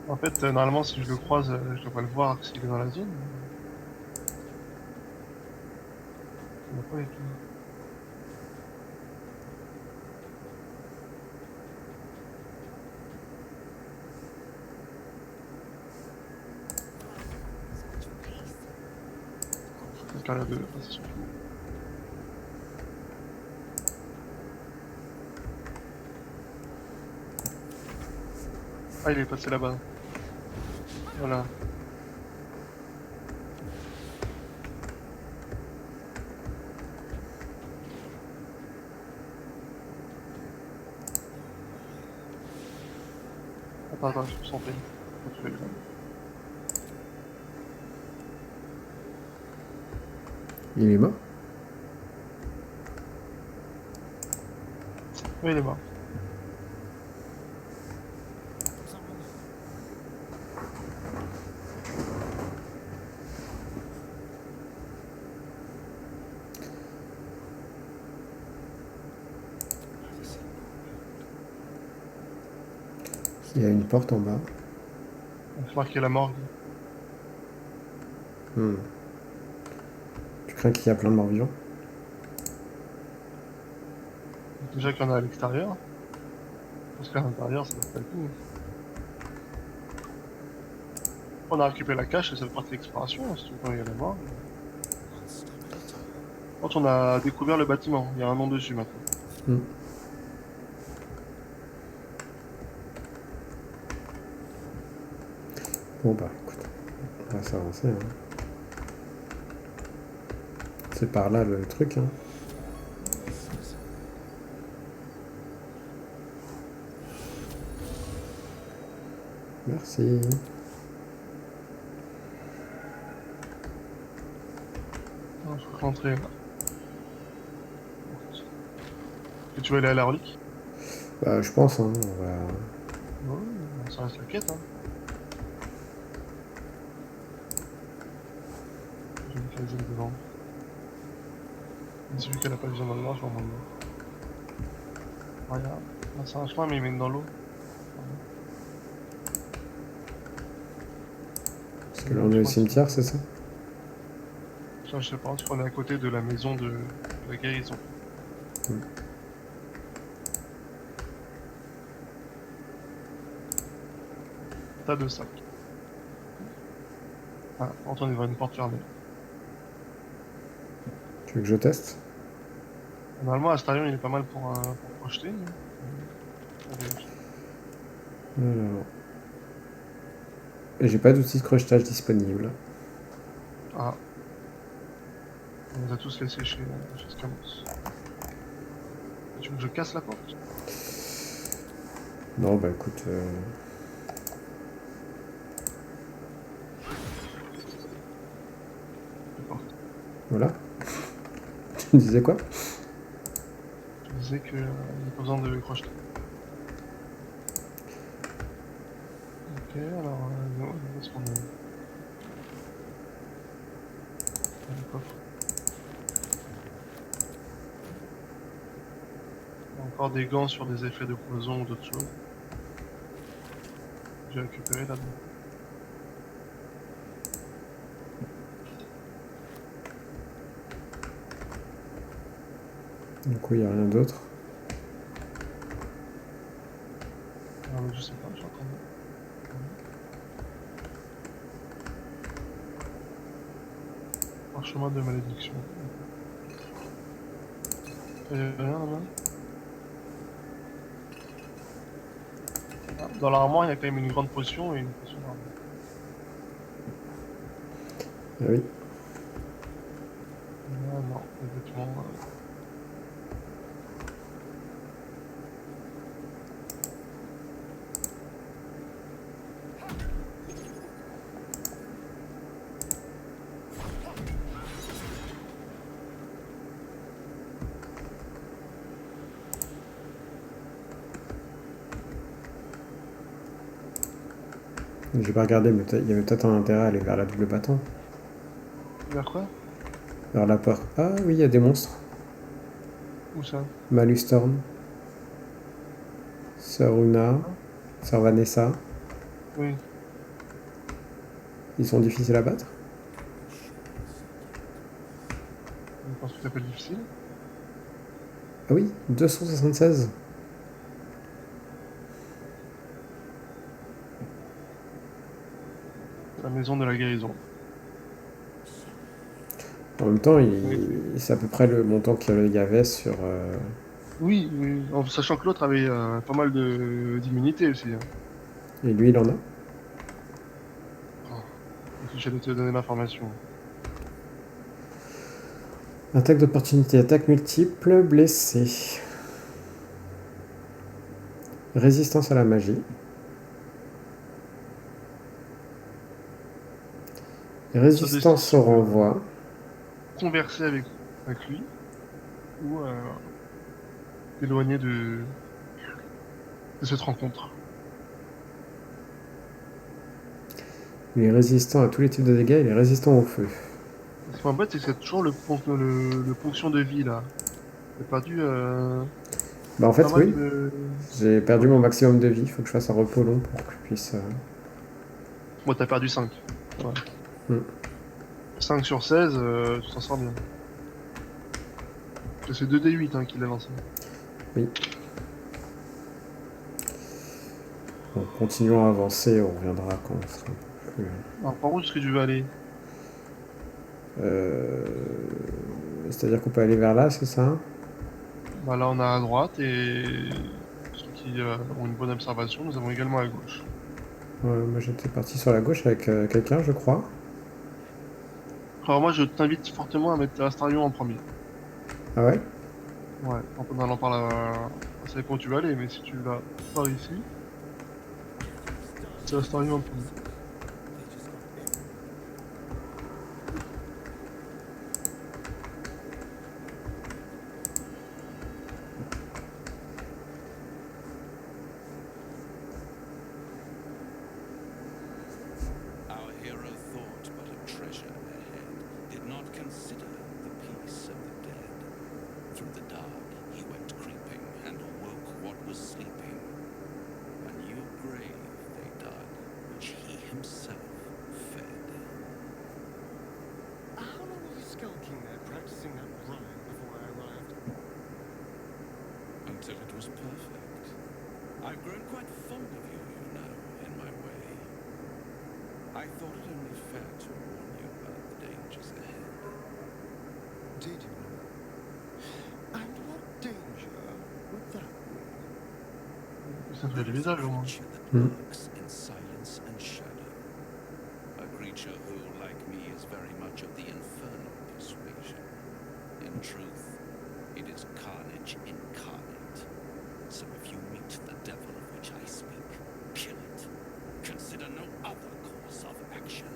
En fait, normalement, si je le croise, je devrais le voir s'il est dans la zone. Je vois pas du tout. Quelqu'un là de passer sur le coup. Ah, il est passé là-bas. Voilà. Attends, je me sens peine. Faut trouver le bon. Il est mort? Oui, il est mort. Il y a une porte en bas. C'est marqué la morgue. Hmm. Tu crains qu'il y a plein de morts vivants? Déjà qu'il y en a à l'extérieur. Parce qu'à l'intérieur, ça doit pas le coup. On a récupéré la cache et c'est partie d'exploration, si tu veux, il y a la morgue. Quand on a découvert le bâtiment, il y a un nom dessus maintenant. Hmm. Bon bah écoute, on va s'avancer. Hein. C'est par là le truc. Hein. Merci. Ah, je peux rentrer là. Et tu veux aller à la relique? Bah, je pense, hein, on va... Ouais, ça reste la quête, hein. J'ai une quinzaine devant. Mais celui qui a pas besoin dans le noir, je vais en prendre l'autre. Regarde, là, c'est un chemin, mais il mène dans l'eau. Parce que là, on est au cimetière, c'est ça? Ça, je sais pas, parce qu'on est à côté de la maison de la guérison. Tas de sacs. Ah, on tourne vers une porte fermée. Tu veux que je teste? Normalement, Astarion, il est pas mal pour projeter. Alors... J'ai pas d'outil de crochetage disponible. Ah. On les a tous laissés chez Scamos. Tu veux que je casse la porte? Non, bah écoute... La porte. Voilà. Tu me disais quoi? Je disais qu'il n'y a pas besoin de crocheter. Ok, alors, où est-ce qu'on est? Ah, le coffre. Il y a encore des gants sur des effets de poison ou d'autres choses. J'ai récupéré là-dedans. Du coup, il n'y a rien d'autre. Non, mais je sais pas, je suis en train de... Parchemin de malédiction. Rien là-bas. Ah, dans l'armoire, il y a quand même une grande potion et une potion d'armure. Ah oui. Ah non, les vêtements... J'ai pas regardé, mais il y avait peut-être un intérêt à aller vers la double bâton. Vers quoi? Vers la porte. Ah oui, il y a des monstres. Où ça? Malus Thorn. Sœur Una. Hein? Sœur Vanessa. Oui. Ils sont difficiles à battre. Je pense que tu t'appelles difficile. Ah oui, 276. La maison de la guérison. En même temps, Oui, c'est à peu près le montant qu'il y avait sur... oui, oui. En sachant que l'autre avait pas mal d'immunité aussi. Hein. Et lui, il en a. Oh. J'allais te donner l'information. Attaque d'opportunité, attaque multiple, blessé. Résistance à la magie. Résistance au renvoi. Converser avec lui ou t'éloigner de cette rencontre. Il est résistant à tous les types de dégâts, il est résistant au feu. Ce qui m'embête, c'est que c'est toujours le ponction de vie là. J'ai perdu Bah en fait, pas mal oui. de. J'ai perdu Ouais. mon maximum de vie, il faut que je fasse un repos long pour que je puisse... Bon, t'as perdu 5. Ouais. Hmm. 5 sur 16, tu t'en sors bien. Parce que c'est 2d8 hein, qu'il a lancé. Oui. Bon, continuons à avancer, on reviendra quand on sera un peu plus... Alors, par où est-ce que tu veux aller? C'est-à-dire qu'on peut aller vers là, c'est ça? Bah là, on a à droite et ceux qui ont une bonne observation, nous avons également à gauche. Moi j'étais parti sur la gauche avec quelqu'un, je crois. Alors moi, je t'invite fortement à mettre Astarion en premier. Ah ouais? Ouais, en allant par là. Ça dépend où tu vas aller, mais si tu vas par ici, c'est Astarion en premier. Our hero thought but of treasure ahead, did not consider the peace of the dead. Through the dark he went creeping, and awoke what was sleeping. A new grave they dug, which he himself fed. How long were you skulking there, practicing that rhyme before I arrived? Until it was perfect. I've grown quite fond of you, you know, in my way. I thought it only fair to warn you about the dangers ahead. Did you know? And what danger would that be? Ça fait le visage au moins. Creature that Hmm. lurks in silence and shadow. A creature who, like me, is very much of the infernal persuasion. In truth, it is carnage incarnate. So if you meet the devil of which I speak, kill it. Consider no other course of action.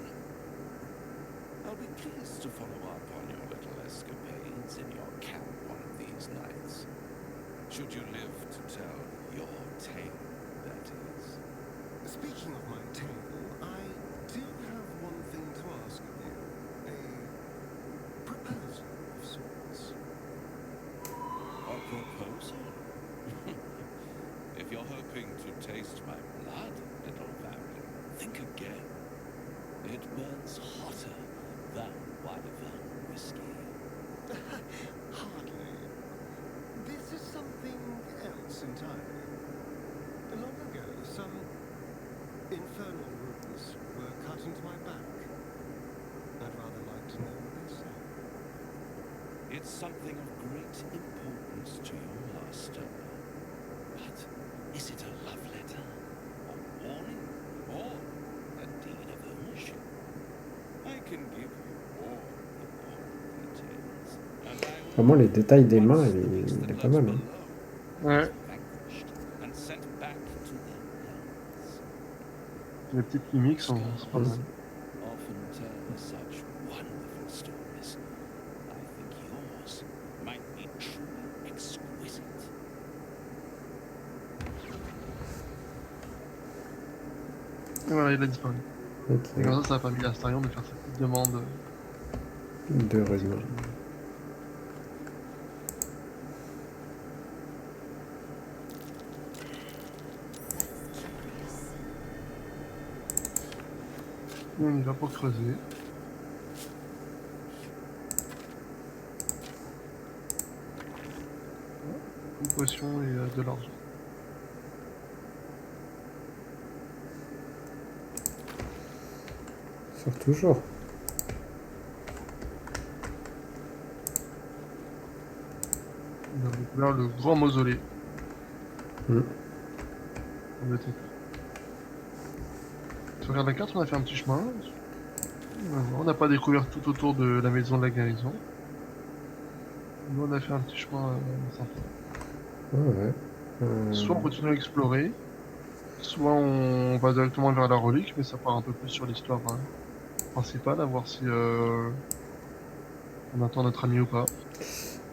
I'll be pleased to follow up on your little escapades in your camp one of these nights. Should you live to tell your tale, that is. Speaking of my tale, I do have one thing to ask of you. A proposal of sorts. A proposal? If you're hoping to taste my blood, little Baron, think again. It burns hotter than Wyvern whiskey. Hardly. This is something else entirely. Long ago, It's something of great importance to your master. But is it a love letter? A warning? Or a deed of ownership? I can give you all the bold details. And I will Vraiment, les détails des once mains, the beast il est that pas lurks mal. Hein. below Ouais, is vanquished and sent back to their hells. les petites mimiques sont c'est pas mal. Often tell such wonderful stories. I think yours might be truly exquisite. Et voilà, il a disparu. Ok, Et comme ça a permis à Astarion de faire sa petite demande. de rune. Et on y va pour creuser. Une potion et de l'argent. Sort toujours. On a découvert le grand mausolée. Hmm. On était. Si on regarde la carte, on a fait un petit chemin. On n'a pas découvert tout autour de la maison de la guérison. Nous, on a fait un petit chemin sympa. Ouais. Soit on continue à explorer, soit on va directement vers la relique, mais ça part un peu plus sur l'histoire principale, à voir si on attend notre ami ou pas.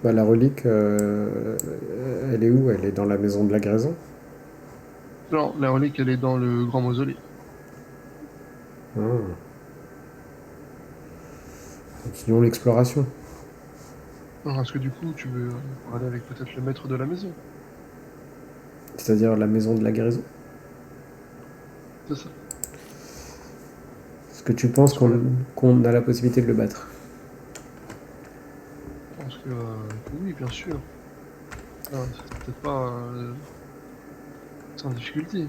Bah, la relique, elle est où? Elle est dans la maison de la Graison? Non, la relique, elle est dans le grand mausolée. Ah. Continuons l'exploration. Alors, est-ce que du coup, tu veux aller avec peut-être le maître de la maison? C'est-à-dire la maison de la guérison? C'est ça. Est-ce que tu penses qu'on a la possibilité de le battre? Je pense que oui, bien sûr. Alors, c'est peut-être pas sans difficulté.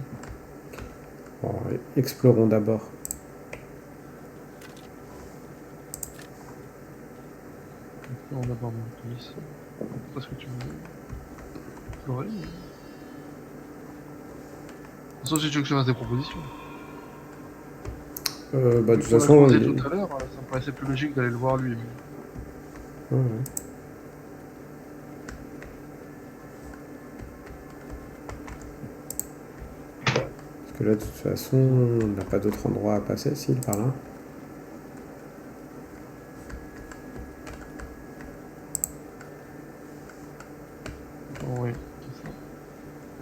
Bon, explorons d'abord. On va d'abord monter ici. Parce que tu veux explorer. Sauf si tu veux que je fasse des propositions. Bah, de Vu toute qu'on a façon, croisé tout à l'heure, ça me paraissait plus logique d'aller le voir lui. Mais... ouais. Parce que là, de toute façon, on n'a pas d'autre endroit à passer, s'il par là. Bon, oui, c'est ça.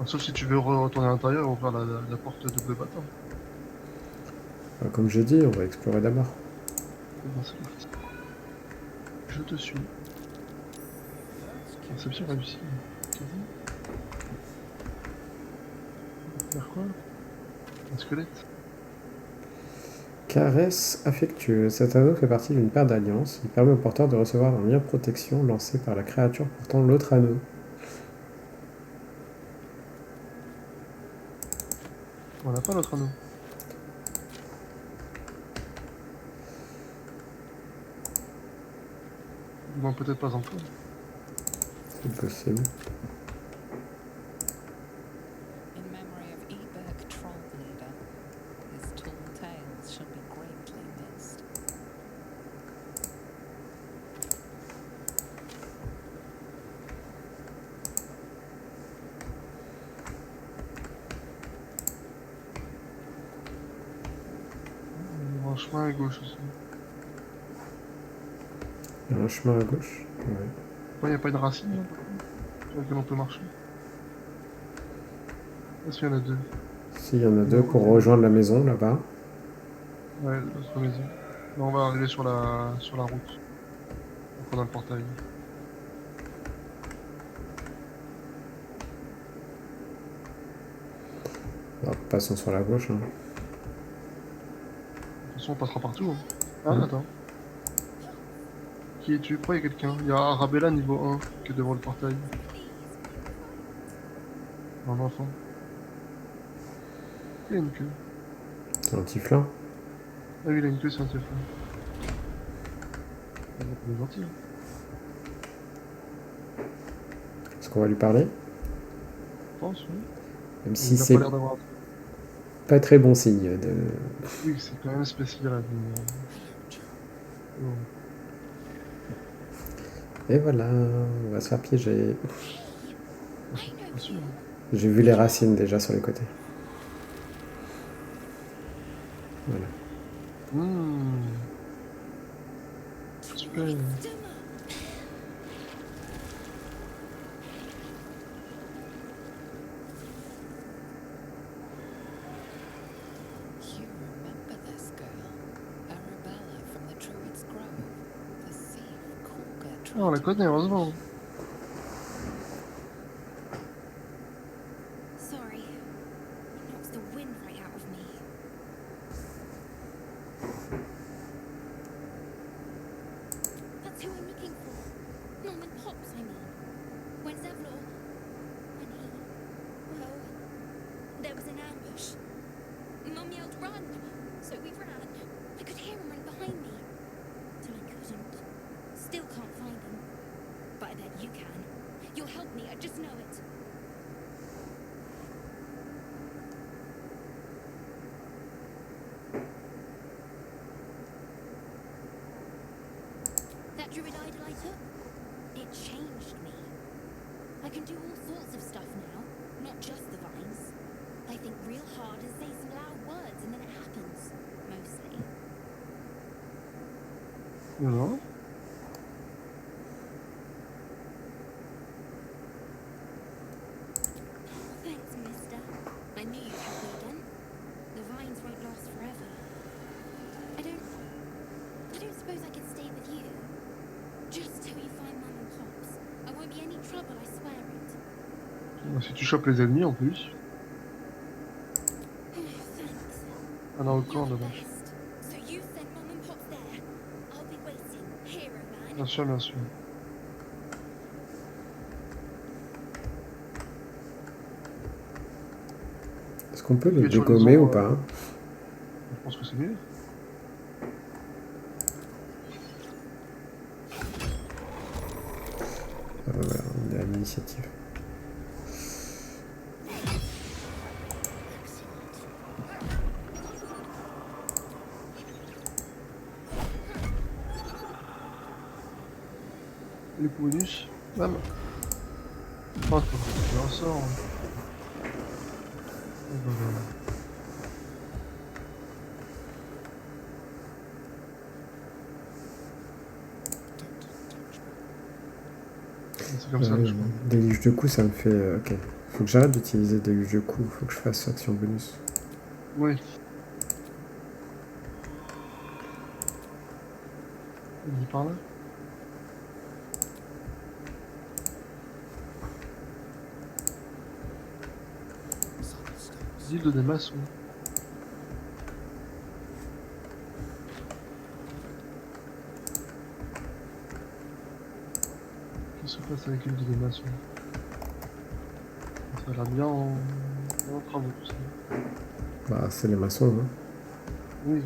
Sauf si tu veux retourner à l'intérieur et ouvrir la porte double battant. Bah, comme j'ai dit, on va explorer d'abord. Bon, c'est parti. Je te suis. Conception réussie. Quasi. Faire quoi? Un squelette. Caresse affectueuse. Cet anneau fait partie d'une paire d'alliances. Il permet au porteur de recevoir un lien de protection lancé par la créature portant l'autre anneau. On n'a pas l'autre anneau. Non, peut-être pas encore. C'est possible. In memory of Eberg Trollbleeder, his tall tales shall be greatly missed. Il y a un chemin à gauche aussi. Il y a un chemin à gauche. Ouais. Ouais, il n'y a pas une racine là, sur laquelle on peut marcher. Est-ce qu'il y en a deux? Si, il y en a deux pour rejoindre la maison là-bas. Ouais, l'autre maison. Là, on va arriver sur la route. Donc on a le portail. Alors, passons sur la gauche. Hein. De toute façon, on passera partout. Hein. Ah, Ouais. attends. Qui es-tu? Pourquoi il y a quelqu'un? Il y a Arabella niveau 1 qui est devant le portail. Un enfant. Il a une queue. C'est un tiflin. Ah oui, il a une queue, c'est un téléphone. Il est gentil. Hein. qu'on va lui parler. Je pense, oui. Même Il si n'a pas c'est l'air d'avoir... pas très bon signe. Oui, c'est quand même spécial. Bon. Et voilà, on va se faire piéger. Bien sûr. J'ai vu les racines déjà sur les côtés. Voilà. Super. You remember this girl, Arabella from the Druid's Grove, the thief Corga Ah, on la tried to connaît, heureusement. Sorry. It knocks the wind right out of me. That's who I'm looking for. Norman Pops, I mean. When Zevlor... When he... Well... There was an ambush. Mum yelled, run! So we ran. I could hear him run behind me. Till I couldn't. Still can't find him. But I bet you can. You'll help me, I just know it. That druid idol I took, it changed me. I can do all sorts of stuff now, not just the vines. I think real hard and say some loud words and then it happens, mostly. Non. Thanks, mister. I knew you'd help me again. The vines won't last forever. I don't suppose I could stay with you. Just till you find Mum and Pops. I won't be any trouble, I swear it. Si tu chopes les ennemis en plus. Thanks. Ah non, le You're camp the là-bas. best. So you send Mum and Pops there. I'll be waiting. Hero man. Bien sûr, bien sûr. Est-ce qu'on peut le Il y a toujours dégommer les ou gens, pas? Je pense que c'est mieux. Voilà, on est à l'initiative. Les bonus. Bam. Oh, c'est un sort. Oh, voilà. C'est comme ça que je crois. Déluge de coups, ça me fait... ok. Faut que j'arrête d'utiliser déluge de coups. Faut que je fasse action bonus. Oui. Il est par là. Guilde des maçons. Qu'est-ce qui se passe avec Guilde des maçons? Ça a l'air bien en travaux tout ça. Bah, c'est les maçons, hein. Oui.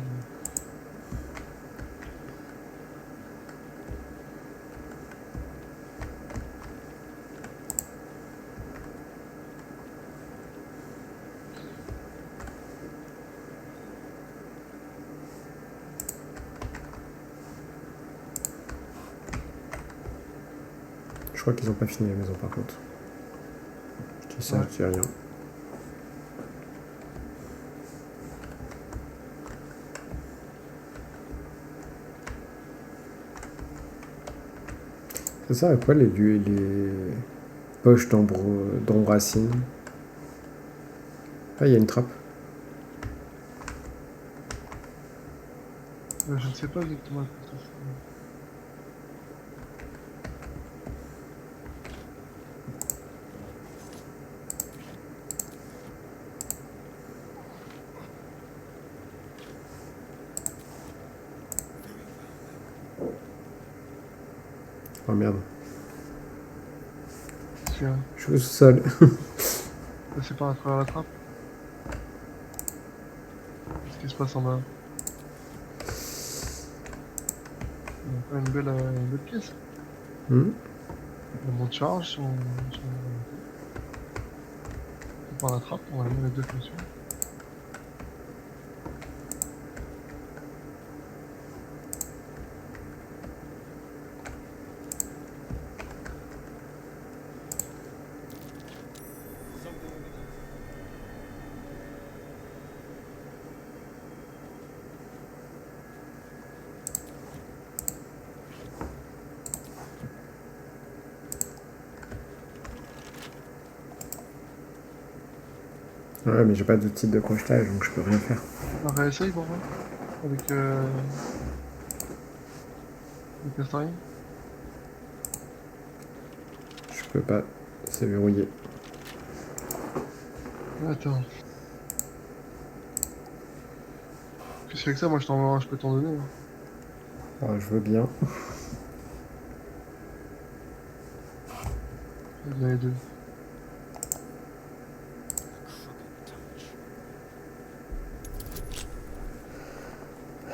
Je crois qu'ils ont pas fini la maison, par contre. Je dis ça, je dis rien. Ça sert à quoi les poches d'ombracine? Ah, il y a une trappe. Je ne sais pas exactement ce que c'est. Oh merde. Tiens, Je suis au sol. c'est pas à travers la trappe. Qu'est-ce qui se passe en bas? On a pas une belle pièce. Hmm. Le mont de charge, si on prend la trappe, on va mettre les deux fonctions. Ouais, mais j'ai pas d'outil de crochetage, donc je peux rien faire. On réessaye pour voir. Avec le Castorine. Je peux pas, c'est verrouillé. Attends. Qu'est-ce que c'est que ça? Moi je peux t'en donner. Hein. Ouais, je veux bien. Je vais te donner les deux.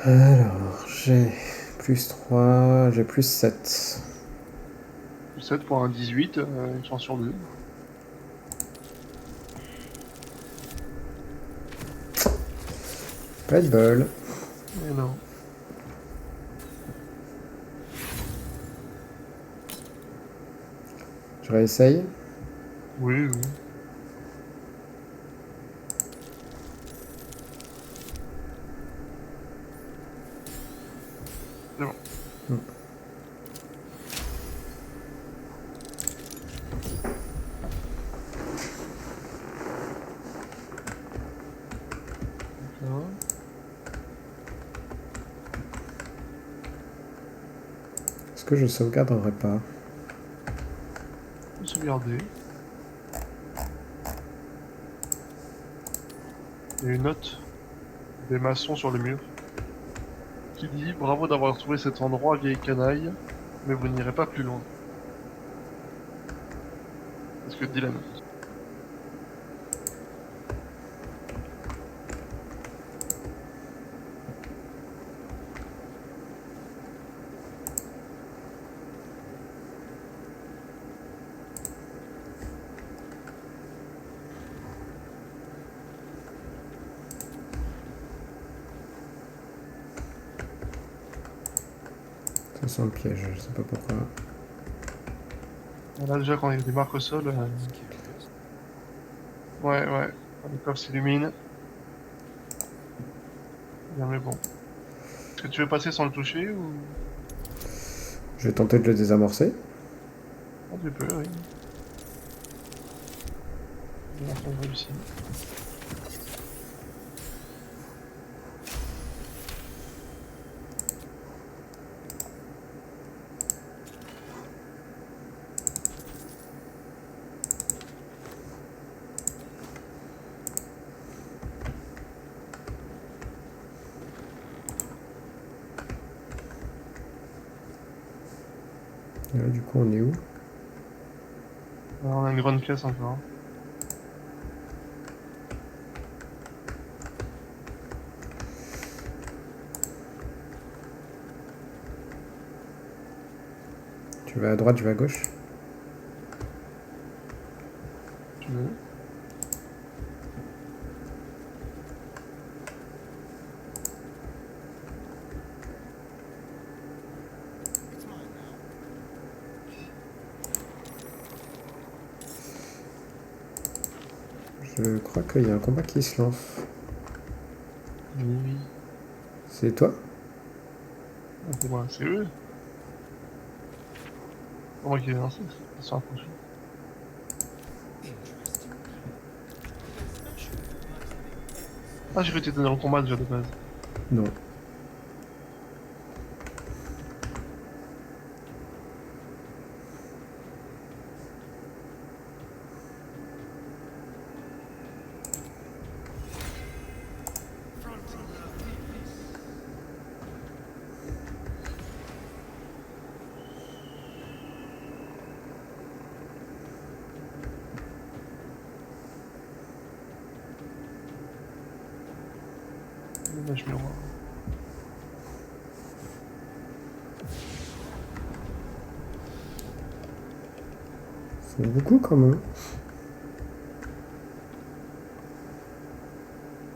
Alors, j'ai plus 3, j'ai plus 7. 7 pour un 18, une chance sur 2. Pas de bol. Mais non. Je réessaye. Oui, oui. C'est bon. D'accord. Est-ce que je sauvegarderai pas? On peut sauvegarder. Il y a une note des maçons sur le mur qui dit: bravo d'avoir trouvé cet endroit, vieille canaille, mais vous n'irez pas plus loin. C'est ce que dit la note. Ça sent le piège, je sais pas pourquoi. Là déjà quand il y a des marques au sol, ouais, quand les coffres s'illuminent. Bien mais bon. Est-ce que tu veux passer sans le toucher ou... Je vais tenter de le désamorcer. Ah, tu peux, oui. Bien, on réussit. Et là, du coup, on est où? Alors, on a une grande pièce encore. Tu vas à droite, je vais à gauche. Tu veux? It's mine now. Je crois qu'il y a un combat qui se lance. Oui. C'est toi? Ah, c'est moi, c'est eux. C'est moi qui ai lancé, ils sont approchés. Interesting. Special like Ah, j'ai cru que t'étais dans le combat déjà de base. Non. Là, je vais voir. C'est beaucoup quand même.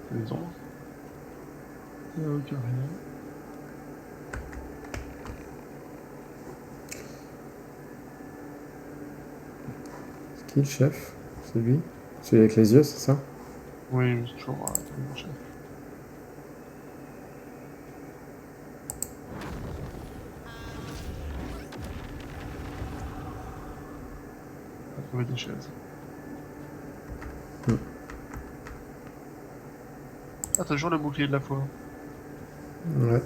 C'est les ombres. Il n'y a aucun rien. C'est qui le chef? C'est lui? Celui avec les yeux, c'est ça? Oui, mais c'est toujours mon chef. On va trouver des chaises. Hmm. Ah, t'as toujours le bouclier de la foi. Ouais.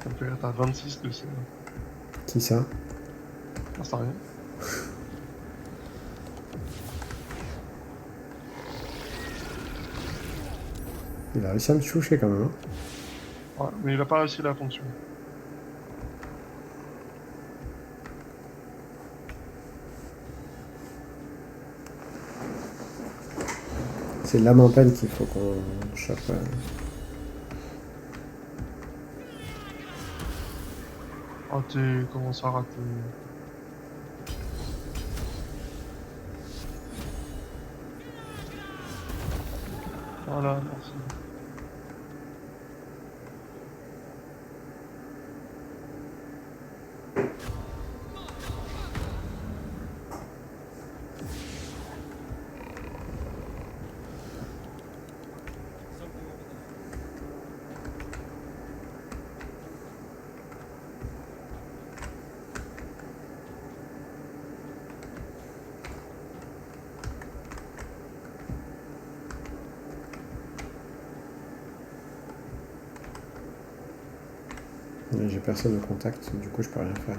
Ça me fait rire, t'as 26 de ces... Qui ça? Ah, c'est rien. Il a réussi à me toucher quand même. Hein. Ouais, mais il a pas réussi la fonction. C'est la montagne qu'il faut qu'on chope. Oh, t'es... Comment ça rater? Voilà, merci. Mais j'ai personne au contact, du coup je peux rien faire.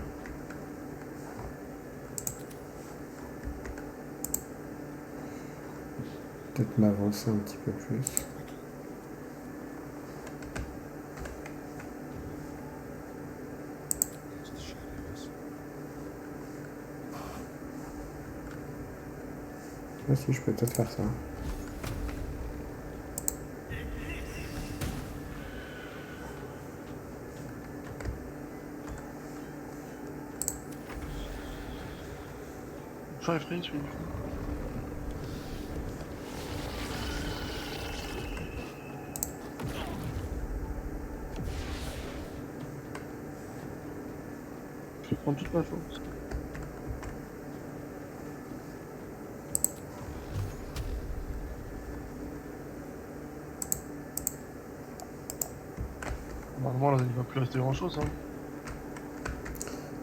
Peut-être m'avancer un petit peu plus. Into the shadows. Ah si, je peux peut-être faire ça. Toujours effrayé, celui-là. Je vais prendre toute ma force. Normalement, là, il va plus rester grand-chose. Hein.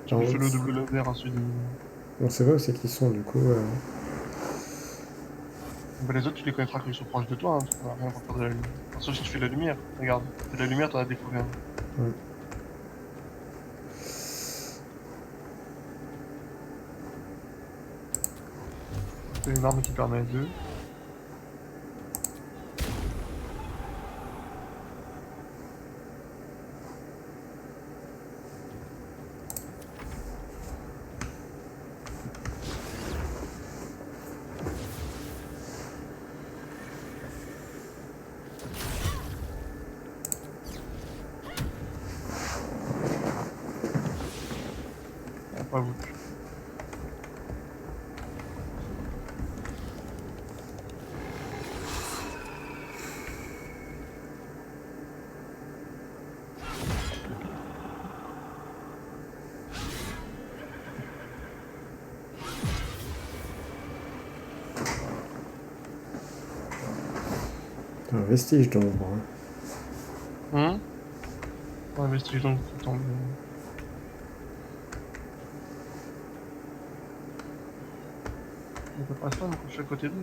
Tu Non, fais le double laser, ensuite. on sait pas où c'est qu'ils sont, du coup. Bah, les autres, tu les connaîtras quand ils sont proches de toi. Hein. Ça va rien pour faire de la lumière. Enfin, sauf si tu fais de la lumière. Regarde, tu fais de la lumière, t'en as découvert un. Ouais. C'est une arme qui permet de... Pas voulu. Un vestige d'ombre. Hein. Ouais, vestige donc qui tombe. On peut pas se faire, donc je suis à côté d'eux.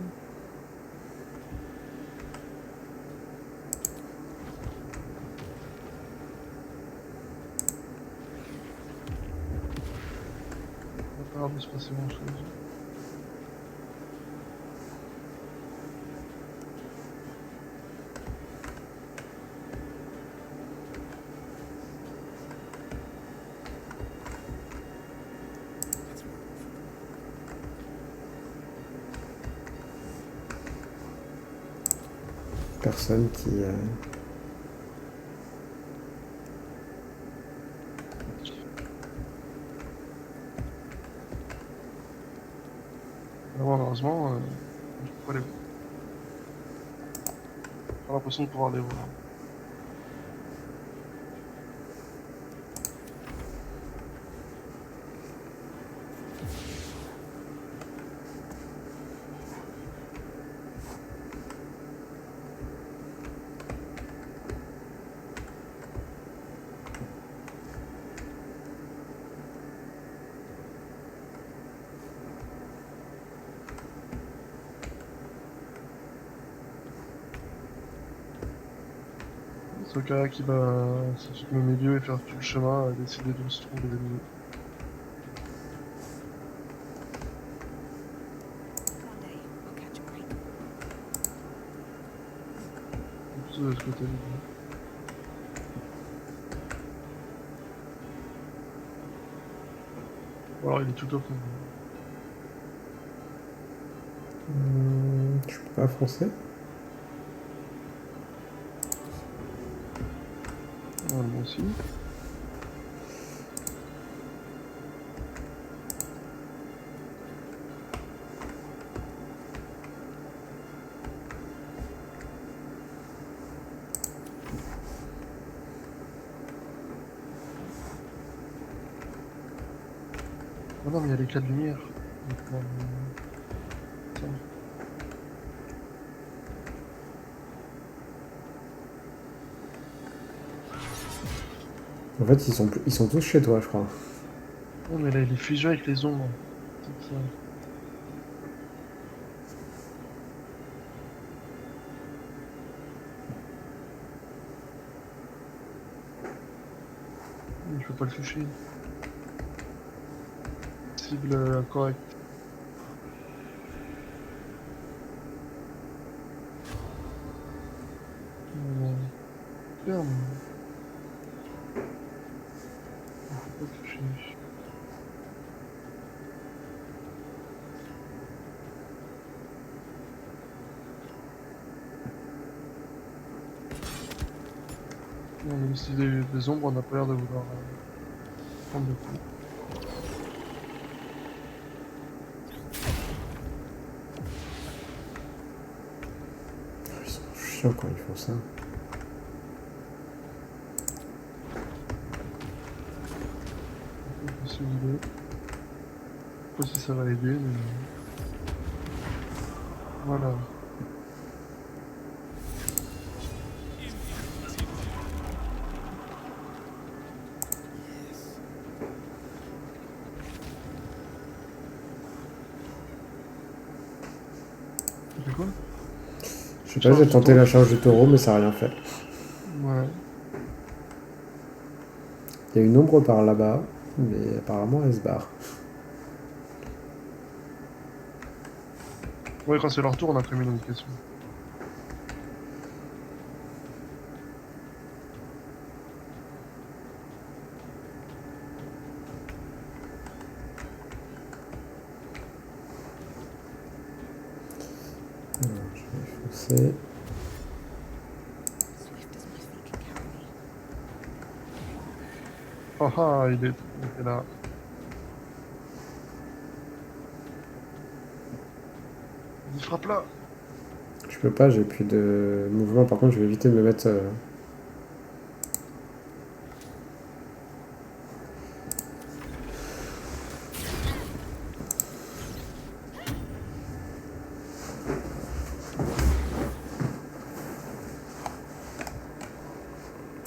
Il va pas l'air de se passer grand chose. That's where we're from. Personne qui. Moi, malheureusement, je peux pas les voir. J'ai pas l'impression de pouvoir les voir. C'est le gars qui va se situer au milieu et faire tout le chemin, décider d'où se trouvent les ennemis. One day, we'll catch a break. Plutôt de ce côté-là. Ou alors il est tout au fond. Je peux pas foncer. Ouais, moi aussi. Oh non, mais il y a l'éclat de lumière. Donc, tiens. En fait, ils sont tous chez toi, je crois. Non, mais là, il est fusion avec les ombres. C'est ça. Je peux pas le toucher. Cible correcte. Ferme. Je peux pas le toucher. Non, mais ici des ombres, on n'a pas l'air de vouloir prendre le coup. Ils sont chiants quand ils font ça. On peut se vider. Je sais pas si ça va aider, mais... Voilà. Ça fait quoi? Je sais pas, j'ai tenté la charge du taureau, mais ça a rien fait. Ouais. Il y a une ombre par là-bas, mais apparemment elle se barre. Ouais, quand c'est leur tour, on a prévu une indication. Alors, je vais foncer. Swift as my feet can carry me. Ah ah, il est là. Il frappe là. Je peux pas, j'ai plus de mouvement. Par contre, je vais éviter de me mettre.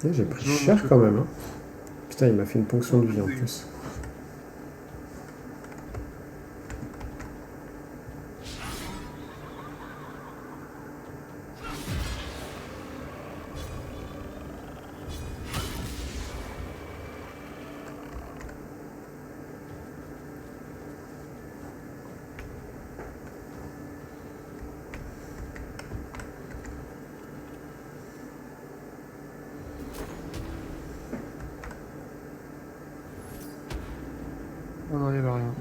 J'ai pris cher quand même. Hein. Putain, il m'a fait une ponction de vie en plus. Non, non, il y avait rien.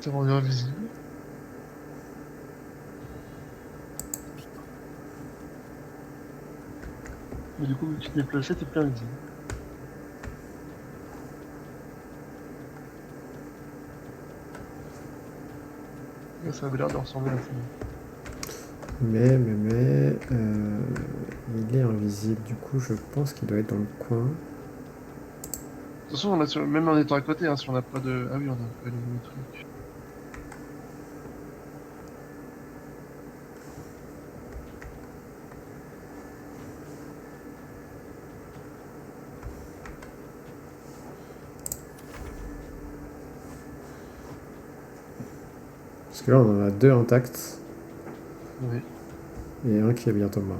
C'est rendu invisible. Mais du coup, vu que tu t'es déplacé, t'es plein visible. Là, ça avait l'air de ressembler à ça. Mais, il est invisible, du coup je pense qu'il doit être dans le coin. De toute façon, on a même en étant à côté, hein, si on n'a pas de... Ah oui, on a pas le truc. Parce que là on en a deux intacts Oui. et un qui est bientôt mort.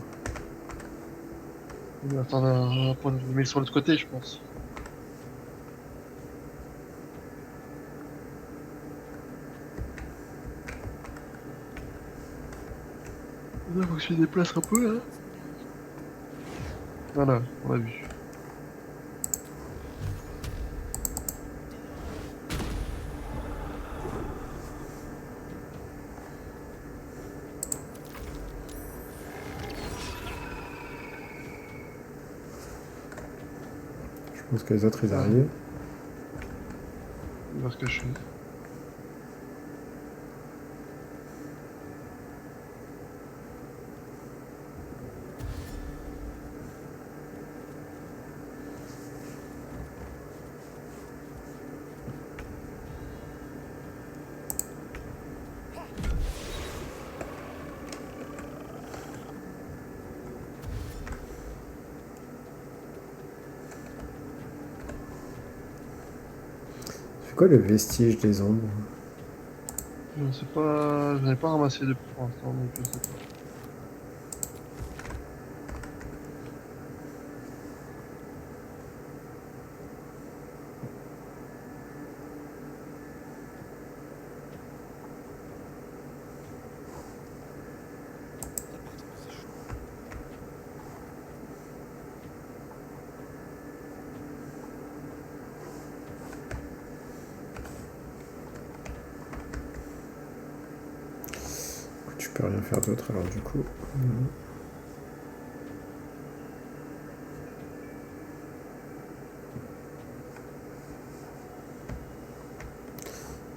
On va attendre un point de vue. Mais sur l'autre côté, je pense. Là, faut que je me déplace un peu, là. Voilà, on l'a vu. Je pense que les autres ils Ouais. arrivent. Il va se cacher. C'est quoi le vestige des ombres? Je ne sais pas... Je n'ai pas ramassé depuis pour l'instant, donc je sais pas. The battle position. Tu peux rien faire d'autre alors du coup.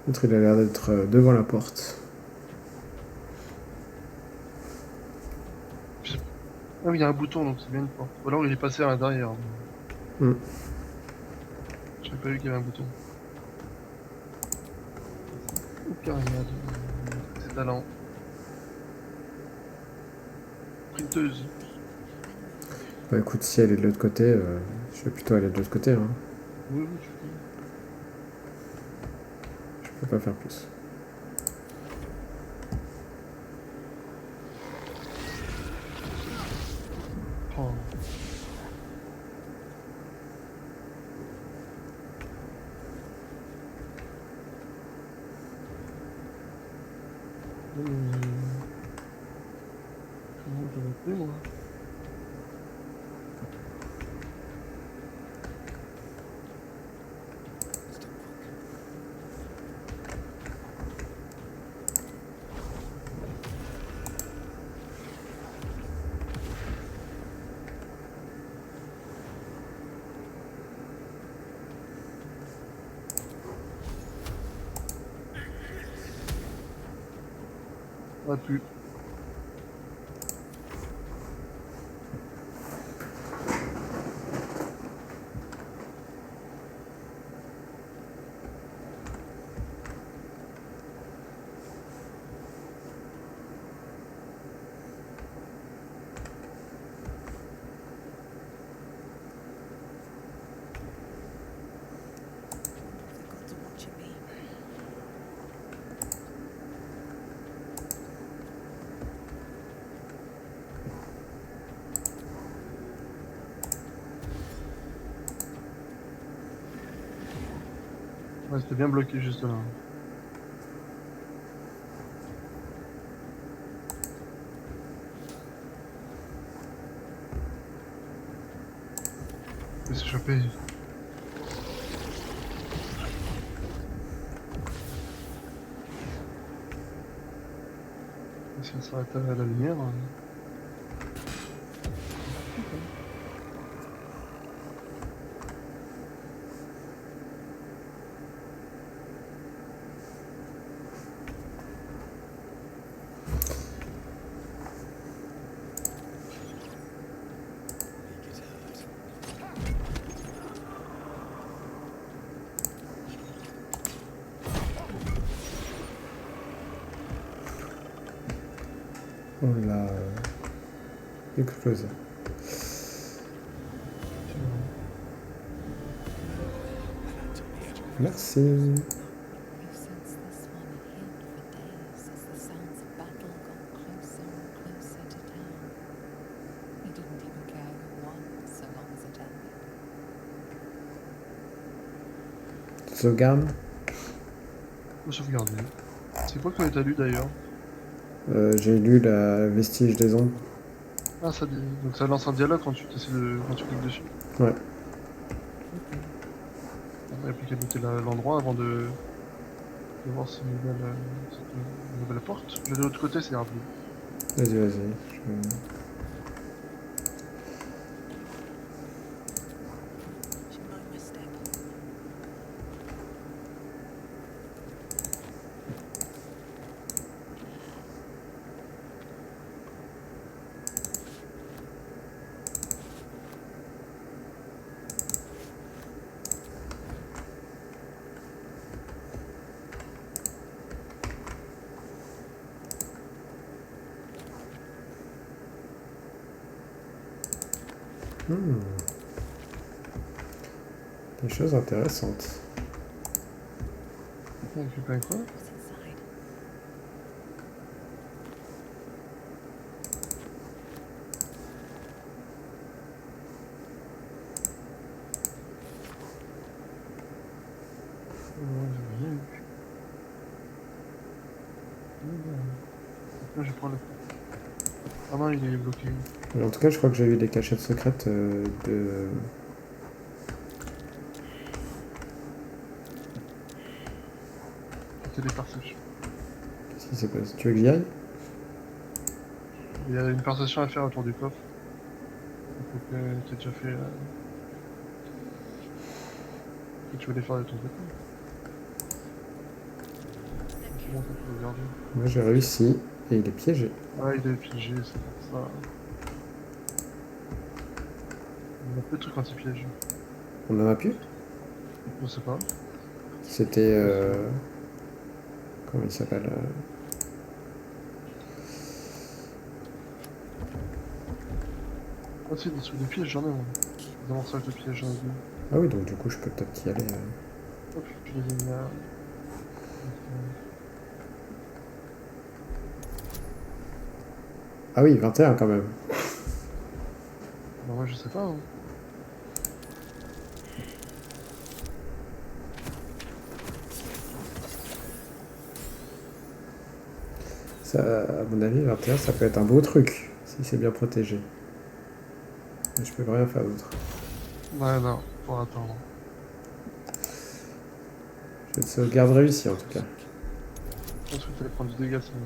L'autre il a l'air d'être devant la porte. Ah oui, il y a un bouton, donc c'est bien une porte. Ou alors il est passé à l'intérieur. Hmm. J'avais pas vu qu'il y avait un bouton. Ou carrière, c'est talent. Printeuse. Bah écoute, si elle est de l'autre côté, je vais plutôt aller de l'autre côté. Hein. Oui, oui, tu peux. Je peux pas faire plus. Oh. Comment je vais appeler, moi? Step quick. On a pu. The gods are watching me. Ouais, c'était bien bloqué juste là. Il peut s'échapper. Si on s'arrête à la lumière. On l'a explosé. Merci. We've sensed this one hid for days as the sounds of battle got closer and closer to town. He didn't even care who won, so long as it ended. Sauvegarde. Faut sauvegarder. C'est quoi que t'as lu d'ailleurs? J'ai lu la Vestige des ombres. Ah, ça dit. Donc ça lance un dialogue quand tu quand tu cliques dessus. Ouais. Il n'y a plus qu'à noter l'endroit avant de voir cette nouvelle porte. Je vais de l'autre côté, c'est un peu. Vas-y, vas-y. She mind my step. Des choses intéressantes. On fait pas quoi? What's inside? Là, je prends le. Ah non, il est bloqué. Mais en tout cas, je crois que j'ai eu des cachettes secrètes de... C'est des perceptions. Qu'est-ce qui s'est passé? Tu veux que j'y aille? Il y a une perception à faire autour du coffre. Il faut que tu aies déjà fait. Que tu voulais faire de ton côté. Comment ça peut regarder? Moi, j'ai réussi et il est piégé. Ah, il est piégé, c'est pour ça. Il y a peu de trucs anti-piège. On en a plus? Je sais pas. C'était... Comment il s'appelle Ah si, des trucs de piège, j'en ai moi. Des amorçages de piège, j'en ai deux. Ah oui, donc du coup, je peux peut-être y aller. Hop, je les ai mis là. Ah oui, 21 quand même. Bah moi je sais pas. Hein. Ça, à mon avis, 21, ça peut être un beau truc, si c'est bien protégé. Mais je peux rien faire d'autre. Ouais, non, faut attendre. Je vais te sauvegarde réussi en tout cas. Je pense que tu allais prendre du dégât sinon.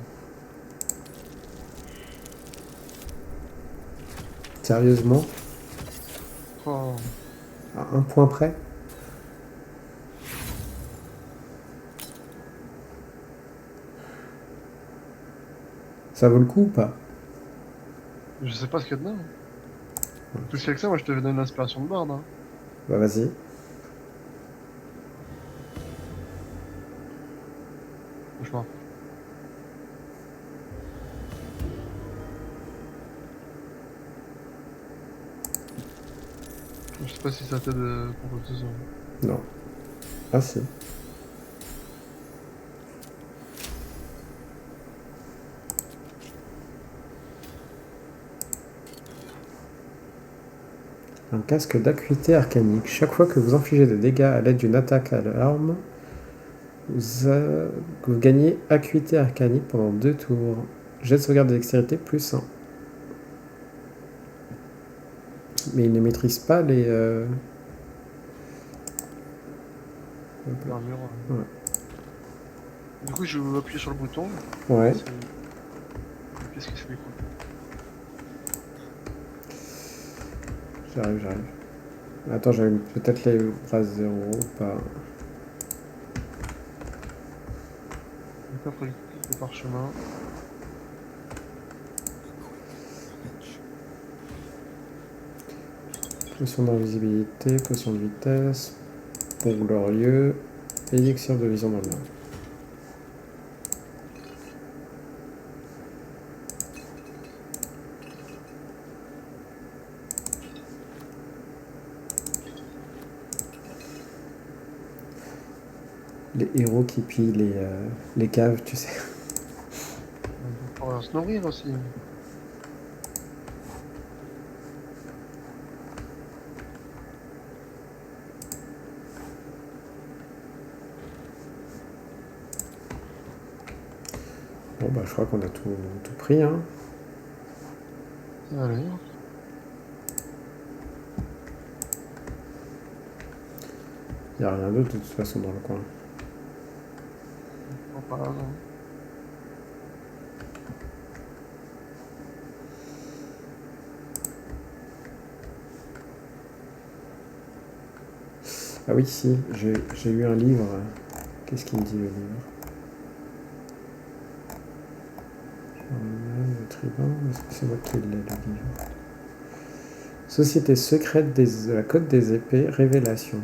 Sérieusement, Oh, à un point près. Ça vaut le coup ou pas? je sais pas ce qu'il y a dedans. Tout ce qu'il y a que ça, moi je te donne l'inspiration de barde. Hein. Bah vas-y. Franchement. Je sais pas si ça t'aide pour quoi que ce soit. Non. Ah si. Un casque d'acuité arcanique. Chaque fois que vous infligez des dégâts à l'aide d'une attaque à l'arme, vous gagnez acuité arcanique pendant 2 tours. Jet de sauvegarde de dextérité plus 1. Mais il ne maîtrise pas les... L'armure. Ouais. Du coup, je vais appuyer sur le bouton. Ouais. Qu'est-ce que c'est les coups? J'arrive. Attends, j'avais peut-être les bras 0 ou pas. Donc après, le parchemin. Potion d'invisibilité, potion de vitesse, pont glorieux, élixir de vision dans le noir. les héros qui pillent les caves, tu sais. On va se nourrir aussi. Bon, bah, je crois qu'on a tout pris, hein. Allez. Il n'y a rien d'autre de toute façon dans le coin. Pas là, non. Ah oui, si, j'ai eu un livre. Qu'est-ce qu'il me dit le livre? Le tribun, est-ce que c'est moi qui l'ai le livre? Société secrète de la Côte des Épées, Révélation.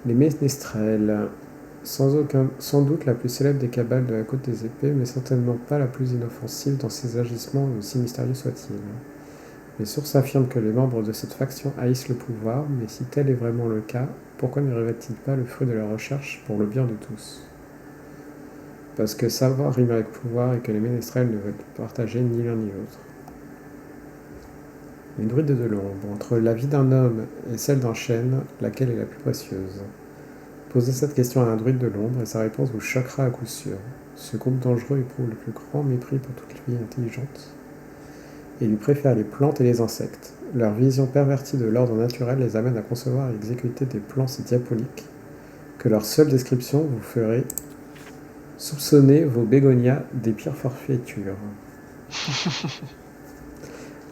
Les Ménestrels, sans doute la plus célèbre des cabales de la Côte des Épées, mais certainement pas la plus inoffensive dans ses agissements, aussi mystérieux soit-il. Les sources affirment que les membres de cette faction haïssent le pouvoir, mais si tel est vraiment le cas, pourquoi ne révèlent-ils pas le fruit de leurs recherches pour le bien de tous? Parce que savoir rime avec pouvoir et que les ménestrels ne veulent partager ni l'un ni l'autre. Les druides de l'ombre, entre la vie d'un homme et celle d'un chêne, laquelle est la plus précieuse? Posez cette question à un druide de l'ombre et sa réponse vous choquera à coup sûr. Ce groupe dangereux éprouve le plus grand mépris pour toute vie intelligente. Et lui préfèrent les plantes et les insectes. Leur vision pervertie de l'ordre naturel les amène à concevoir et exécuter des plans si diaboliques que leur seule description vous ferait soupçonner vos bégonias des pires forfaitures.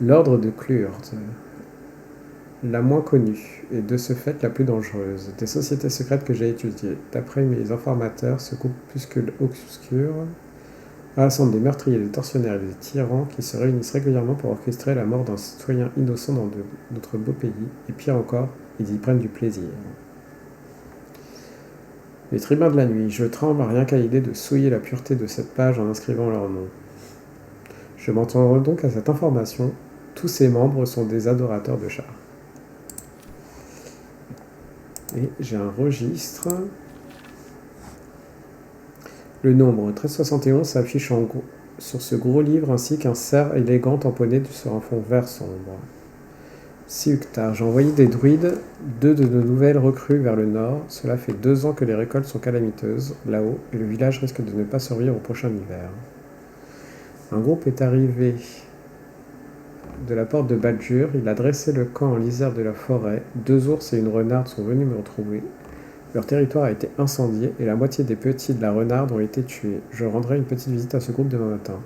L'ordre de Klurt, la moins connue, et de ce fait la plus dangereuse, des sociétés secrètes que j'ai étudiées. D'après mes informateurs, ce groupuscule obscur rassemble des meurtriers, des tortionnaires et des tyrans qui se réunissent régulièrement pour orchestrer la mort d'un citoyen innocent dans notre beau pays, et pire encore, ils y prennent du plaisir. Les tribuns de la nuit, je tremble à rien qu'à l'idée de souiller la pureté de cette page en inscrivant leur nom. Je m'en tiendrai donc à cette information, tous ses membres sont des adorateurs de chars. Et j'ai un registre. Le nombre 1371 s'affiche en gros sur ce gros livre ainsi qu'un cerf élégant tamponné sur un fond vert sombre. Siuktar, j'ai envoyé des druides, 2 de nos nouvelles recrues vers le nord. Cela fait 2 ans que les récoltes sont calamiteuses là-haut et le village risque de ne pas survivre au prochain hiver. Un groupe est arrivé de la porte de Badjur. Il a dressé le camp en lisière de la forêt. 2 ours et une renarde sont venus me retrouver. Leur territoire a été incendié et la moitié des petits de la renarde ont été tués. Je rendrai une petite visite à ce groupe demain matin.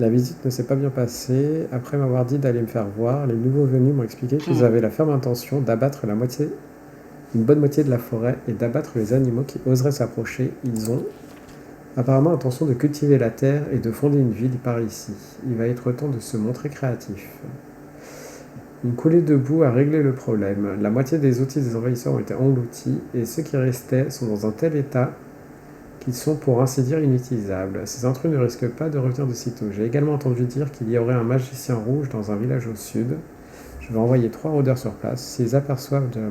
La visite ne s'est pas bien passée. Après m'avoir dit d'aller me faire voir, les nouveaux venus m'ont expliqué qu'ils avaient la ferme intention d'abattre une bonne moitié de la forêt et d'abattre les animaux qui oseraient s'approcher. Ils ont apparemment intention de cultiver la terre et de fonder une ville par ici. Il va être temps de se montrer créatif. Une coulée de boue a réglé le problème. La moitié des outils des envahisseurs ont été engloutis et ceux qui restaient sont dans un tel état qu'ils sont pour ainsi dire inutilisables. Ces intrus ne risquent pas de revenir de sitôt. J'ai également entendu dire qu'il y aurait un magicien rouge dans un village au sud. Je vais envoyer 3 rôdeurs sur place. S'ils aperçoivent de la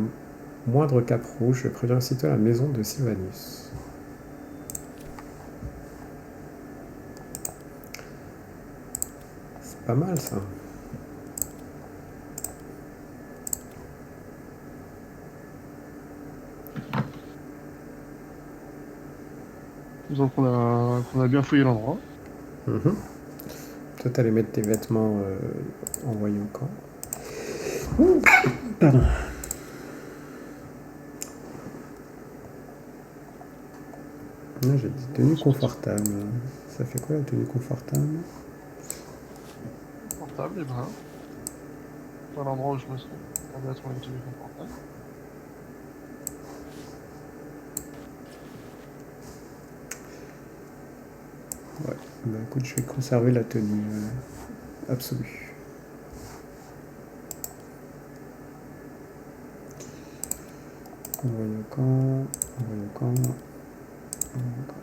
moindre cape rouge, je préviens aussitôt la maison de Sylvanus. C'est pas mal ça. Donc on a bien fouillé l'endroit. Toi, t'allais mettre tes vêtements envoyés au camp. Pardon. Là, j'ai dit tenue confortable. Ça fait quoi la tenue confortable? Confortable, et ben. Pas l'endroit où je me suis attendé à trouver une tenue confortable. Ouais, bah écoute, je vais conserver la tenue absolue. Envoyer au camp, envoyer au camp, envoyer au camp.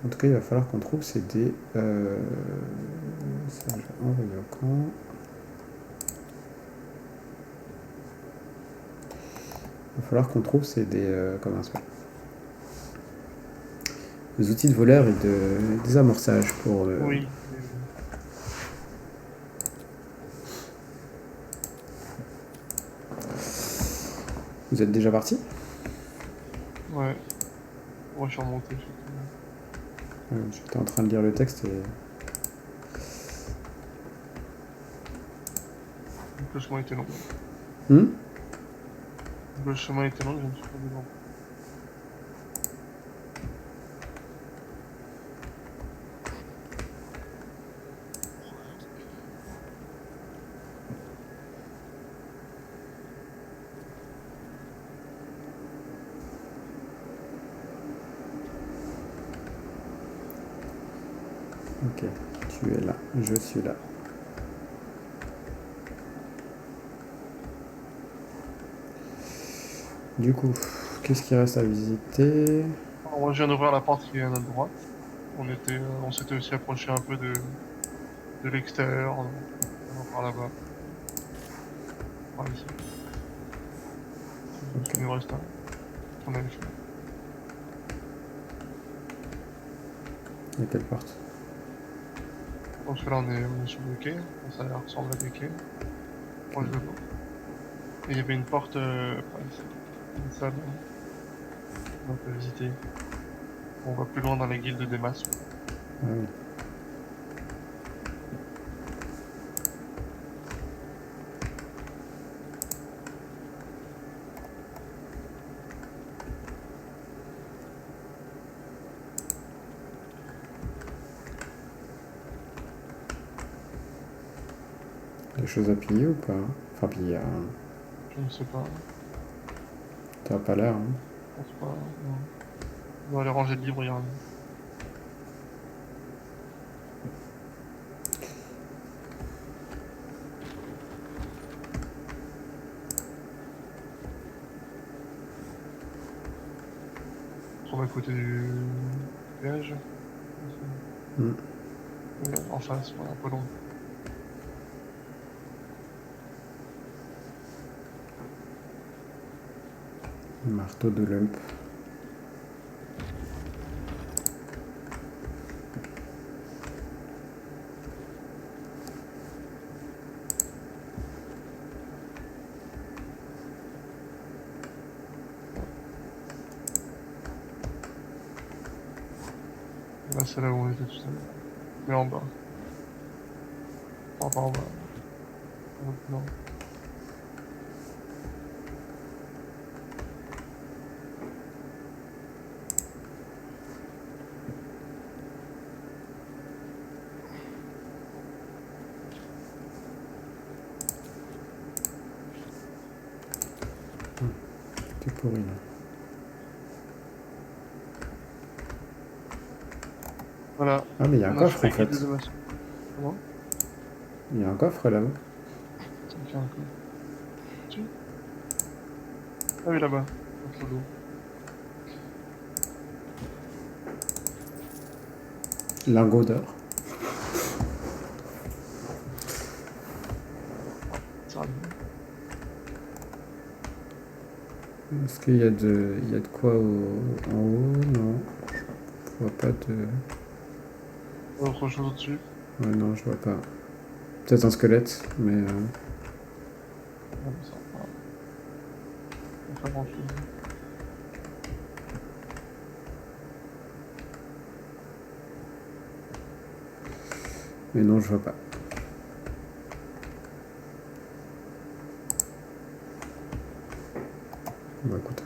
En tout cas, il va falloir qu'on trouve ces dés. Ça, je vais envoyer au camp. Il va falloir qu'on trouve ces dés. Comment ça s'appelle, des outils de voleur et de désamorçage pour. Oui. Vous êtes déjà parti? Ouais. Moi, je suis remonté. J'étais en train de lire le texte et. Le chemin était long. Hmm. Le chemin était long, je me suis pas devant. Ok, tu es là, je suis là. Du coup, qu'est-ce qui reste à visiter? Alors, moi, je viens d'ouvrir la porte qui est à notre droite. On s'était aussi approché un peu de l'extérieur, par là-bas. Par ici. Ok. Il nous reste un. On a les chemins. Il y a quelle porte? Parce que là, on est sur le quai. Ça ressemble à des quais. Proche de l'eau. Et il y avait une porte par ici. Une salle qu'on peut visiter. On va plus loin dans la guilde des masques. Ah oui. Des choses à piller ou pas? Enfin, piller. Je ne sais pas. T'as pas l'air. Hein. Je pense pas. Non. On va aller ranger le livre, regarde. On se trouve à côté du péage. Hmm. En face, ouais, un peu loin. Marteau de lump. Là, c'est là où on était tout à l'heure. Mais en bas. Enfin, pas en bas. Non. C'est pourri là. Voilà. Ah, mais il y a un On a coffre fait en la fait. guilde de masques. Comment? Il y a un coffre là-haut. Ça me fait un coup. Tu? Ah oui, là-bas. Entre l'eau. Lingot d'or. Ça va bien. Est-ce qu'il y a de quoi en haut? Non. Je vois pas de. Autre chose au-dessus. Ouais, non, je vois pas. Peut-être un squelette, mais. Non, mais ça va pas grand-chose. Mais non, je vois pas. Bah écoute.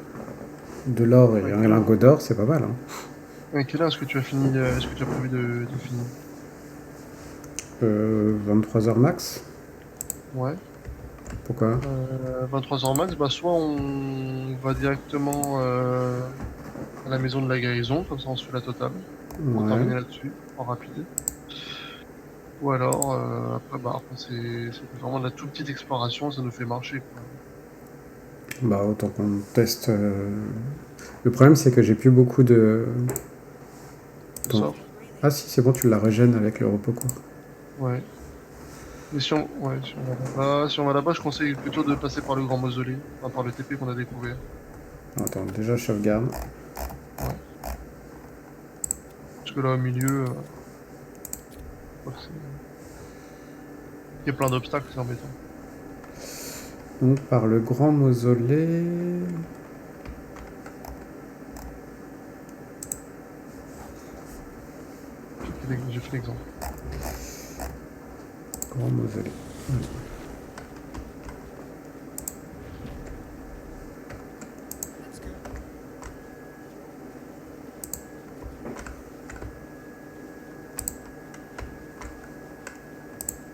De l'or et un lingot d'or, c'est pas mal. Hein. À quelle heure est-ce que tu as fini est-ce que tu as prévu de finir? 23h max. Ouais. Pourquoi? 23h max, bah soit on va directement à la maison de la guérison, comme ça on se fait la totale, pour terminer Ouais. là-dessus, en rapide. Ou alors, après c'est vraiment de la toute petite exploration, ça nous fait marcher, quoi. Bah autant qu'on teste. Le problème c'est que j'ai plus beaucoup de Attends. sort. Ah si, c'est bon, tu la régènes avec le repos court. Ouais. Mais si on va là-bas, je conseille plutôt de passer par le grand mausolée, enfin par le TP qu'on a découvert. Attends, déjà je sauvegarde. Ouais. Parce que là, au milieu, je crois que il y a plein d'obstacles, c'est embêtant. Donc par le grand mausolée... J'ai fait l'exemple. Grand mausolée. Let's go.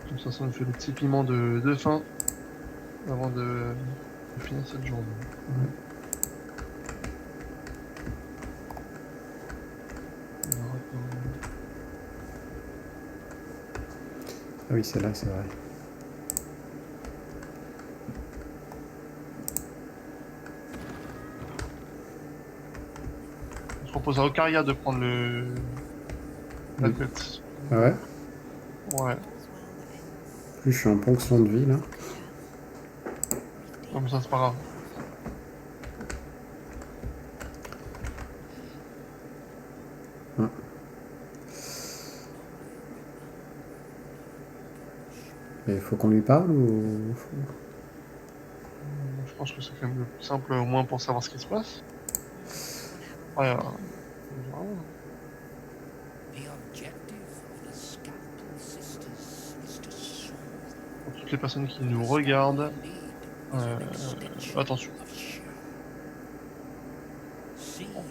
Comme ça nous fait le petit piment de fin avant de finir cette journée. Alors, attends. Ah oui, c'est là, c'est vrai. Je propose à Ocaria de prendre la Oui. tête. Ah ouais. Ouais. Plus je suis en ponction de vie là. Comme ça, c'est pas grave. Et il faut qu'on lui parle ou... Je pense que c'est quand même le plus simple, au moins pour savoir ce qui se passe. Ouais, The objective of the Scalpel Sisters is to soothe pour toutes les personnes qui nous regardent, attention.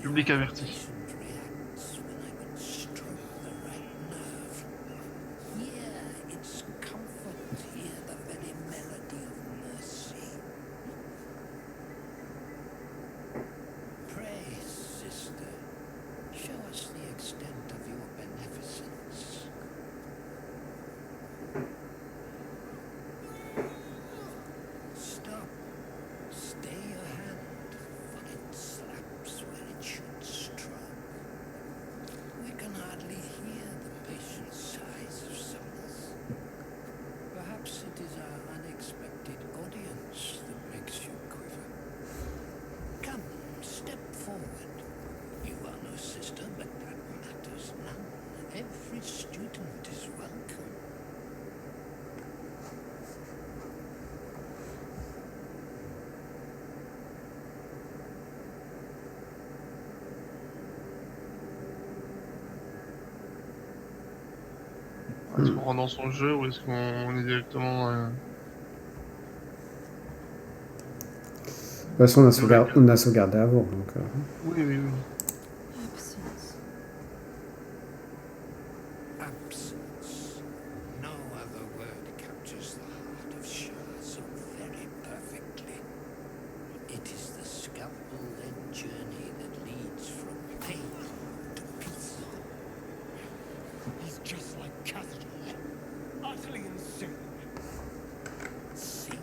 Public averti. Stop. Stay your hand, for it slaps where it should stroke. We can hardly hear the patient sighs of Summers. Perhaps it is our unexpected audience that makes you quiver. Come, step forward. You are no sister, but that matters none. Every student is welcome. Est-ce qu'on rentre dans son jeu ou est-ce qu'on est directement... De toute façon, on a sauvegardé avant, donc... Oui, oui, oui. Absence. Absence. No other word captures the heart of Shah so very perfectly. It is the scalpel-led journey that leads from pain to peace. He's just like Catherine. Utterly insane. See?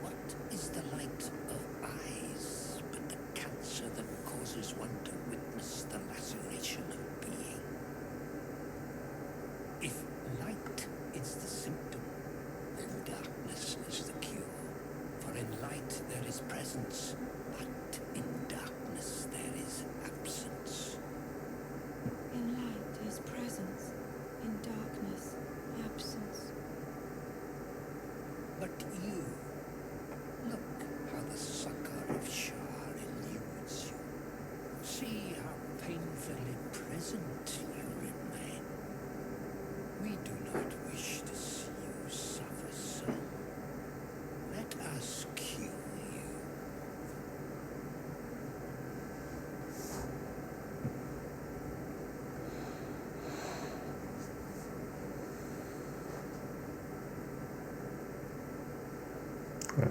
What is the light of eyes but the cancer that causes one to witness the laceration of being? If light is the symptom, then darkness is the cure. For in light there is presence, but in darkness there is absence. In light is presence, in darkness, absence. But you, look how the succor of Shar eludes you. See how painfully present you remain. We do not wish to see you suffer so. Let us cure you.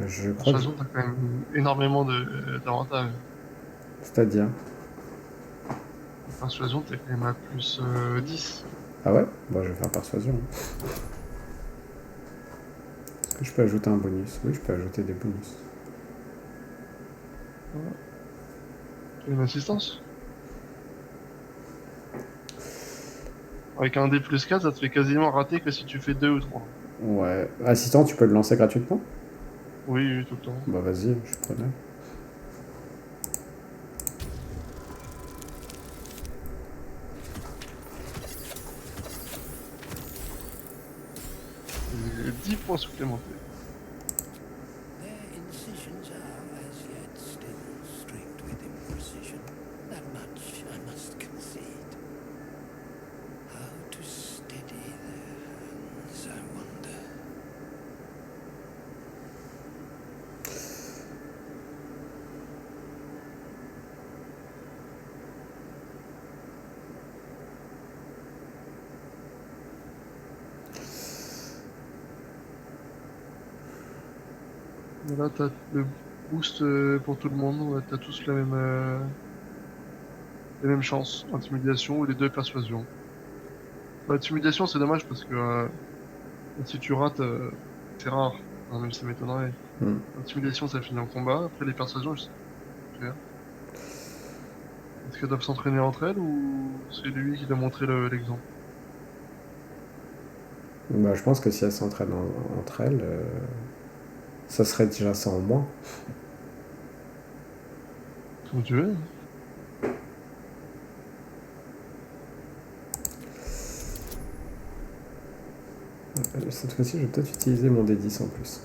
je De crois toute que... façon, t'as quand même énormément d'avantages. C'est-à-dire... Persuasion, t'es quand même à plus 10. Ah ouais? Bon, je vais faire persuasion. Est-ce que je peux ajouter un bonus? Oui, je peux ajouter des bonus. Une assistance. Avec un D+4, ça te fait quasiment rater que si tu fais 2 ou 3. Ouais. Assistant, tu peux le lancer gratuitement? Oui, oui, tout le temps. Bah vas-y, je suis preneur. Et 10 points supplémentaires. Their incisions are as yet still streaked with imprecision. That much I must concede. How to steady their hands, I wonder. Et là, t'as le boost pour tout le monde. Ouais, t'as tous les mêmes chances. Intimidation ou les deux persuasion. Intimidation, c'est dommage parce que si tu rates, c'est rare. Enfin, même si ça m'étonnerait. Hmm. Intimidation, ça finit en combat. Après, les persuasions, je sais pas faire. Est-ce qu'elles doivent s'entraîner entre elles ou c'est lui qui doit montrer l'exemple? Bah, je pense que si elles s'entraînent entre elles, ça serait déjà ça en moins. Comme tu veux. Cette fois-ci, je vais peut-être utiliser mon D10 en plus.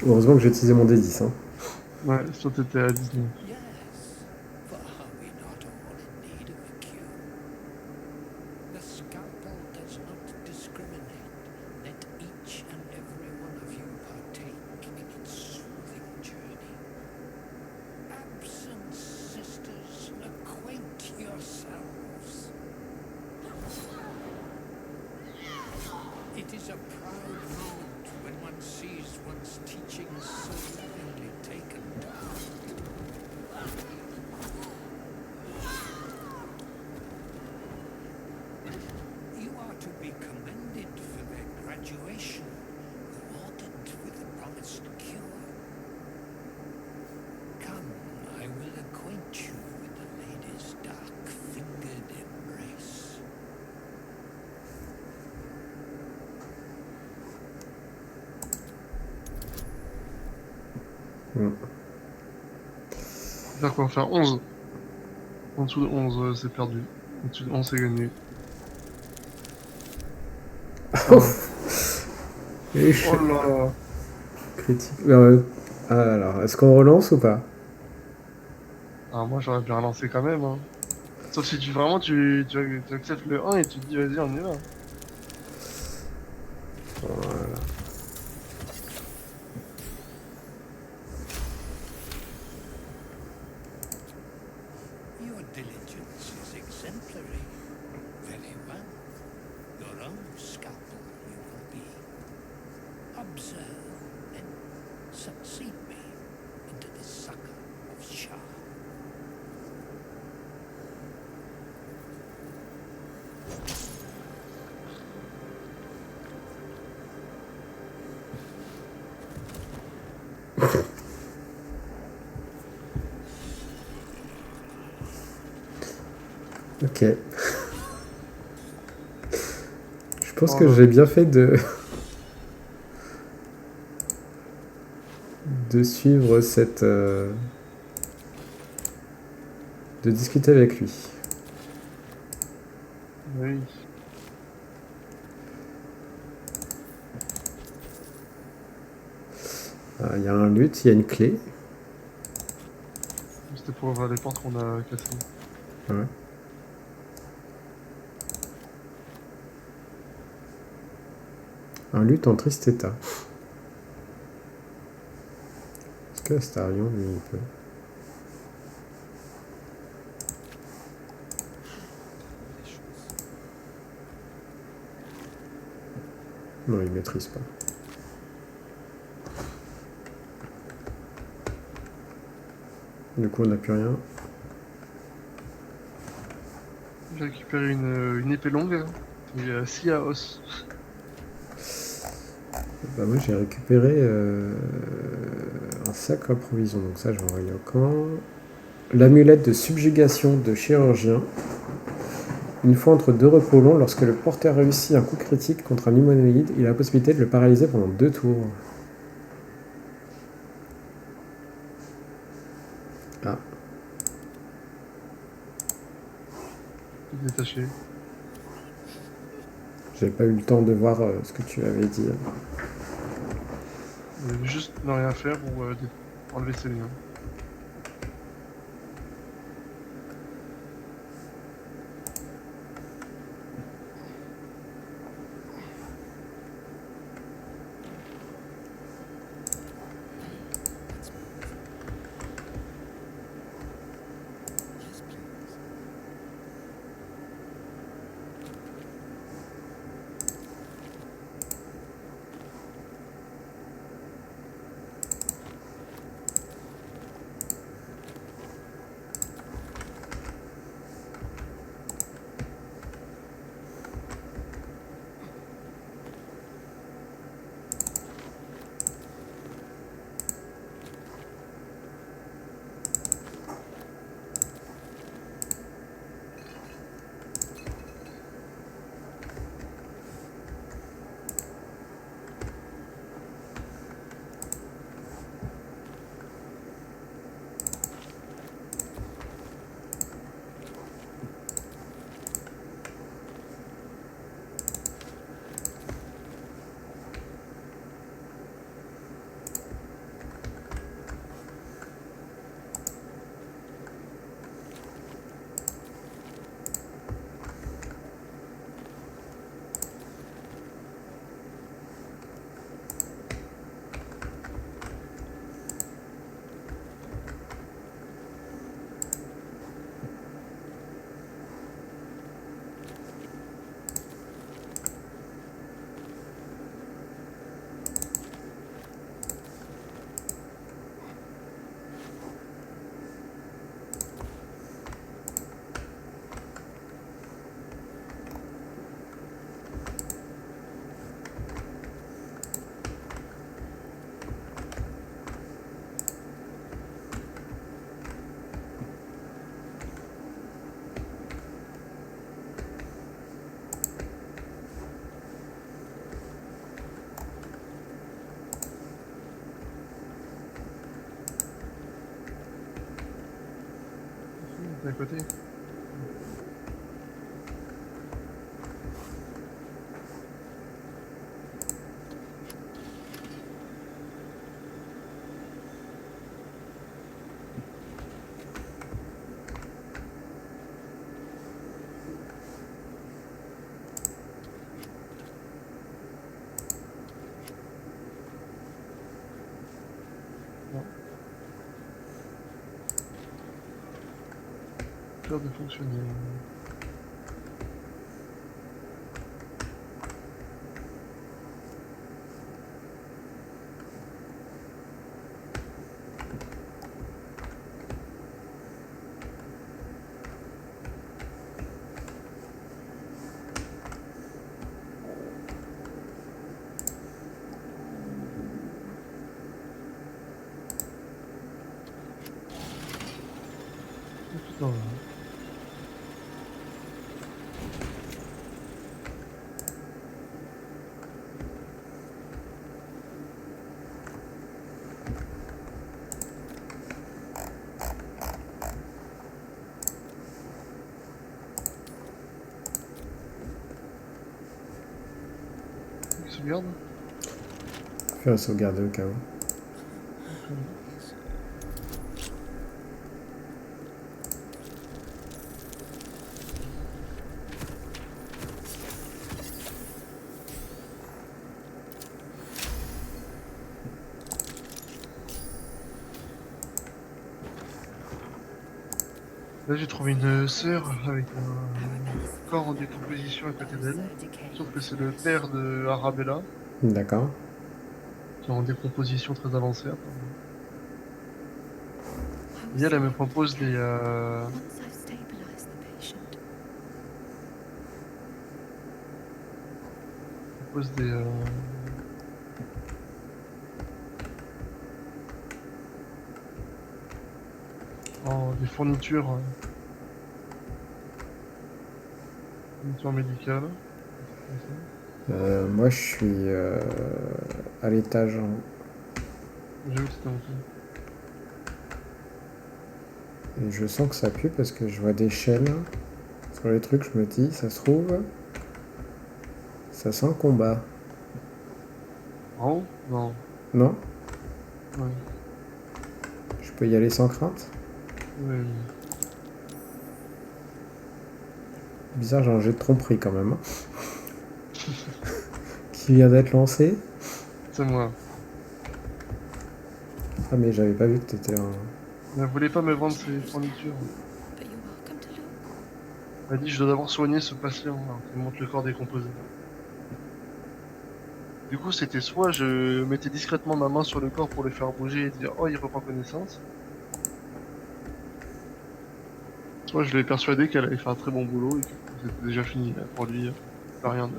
Heureusement que j'ai utilisé mon D10. Hein. Ouais, toi t'étais à 19. Yes, for are we not all in need of a cure? The scalpel does not discriminate. Let each and every one of you partake in its soothing journey. Absent sisters, acquaint yourselves. It is a proud moment when one sees one's teachings so lovingly taken to heart. You are to be commended for their graduation, rewarded with the promised cure. Come, I will acquaint you with the lady's dark-fingered embrace. Faire quoi? Faire 11. En dessous de 11, c'est perdu. Au-dessus de 11, c'est gagné. Et Oh là là. critique. Alors, est-ce qu'on relance ou pas? Ah, moi j'aurais bien relancé quand même. Hein. Sauf si tu acceptes le 1 et tu te dis vas-y, on y va. Voilà. Your diligence is exemplary. Very well. Your own scalpel you will be. Observe, then succeed me into the succor of Shah. Ok. Je pense que j'ai bien fait de suivre cette... de discuter avec lui. Oui. Il y a un luth, il y a une clé. C'était pour ouvrir les portes qu'on a cassées. Ouais. Un luth en triste état. Est-ce que Astarion, lui, il peut? Non, il maîtrise pas. Du coup, on n'a plus rien. J'ai récupéré une épée longue et 6 à os. Bah moi j'ai récupéré un sac à provisions, donc ça je vais envoyer au camp. L'amulette de subjugation de chirurgien. Une fois entre deux repos longs, lorsque le porteur réussit un coup critique contre un humanoïde, il a la possibilité de le paralyser pendant 2 tours. Ah, Tout détaché. j'ai pas eu le temps de voir ce que tu avais dit. Il avait juste ne rien faire ou enlever ses liens. Let's move. Yes, please. D'à côté. Peur de fonctionner. Putain. Il sauvegarde. Fais un sauvegarde au cas où. Là j'ai trouvé une sœur avec un corps en décomposition à côté d'elle. Sauf que c'est le père de Arabella, D'accord. qui est en décomposition très avancée apparemment. Et elle me propose des... Once I've stabilized the patient, propose des des fournitures, fournitures médicales. Comme ça. Moi, je suis à l'étage. J'ai vu que c'était monté. Et je sens que ça pue parce que je vois des chaînes sur les trucs. Je me dis, ça se trouve, ça sent le combat. En haut? Non. Non? Ouais. Je peux y aller sans crainte? Ouais. Bizarre, j'ai un jet de tromperie quand même. Hein. Qui vient d'être lancé. C'est moi. Ah, mais j'avais pas vu que t'étais un. Elle voulait pas me vendre ses fournitures. But you're welcome to look. Elle a dit je dois d'abord soigner ce patient alors qu'il montre le corps décomposé. Du coup, c'était soit je mettais discrètement ma main sur le corps pour le faire bouger et dire oh il reprend connaissance, soit je l'ai persuadé qu'elle allait faire un très bon boulot et que c'était déjà fini pour lui. Pas rien de.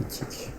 Critique.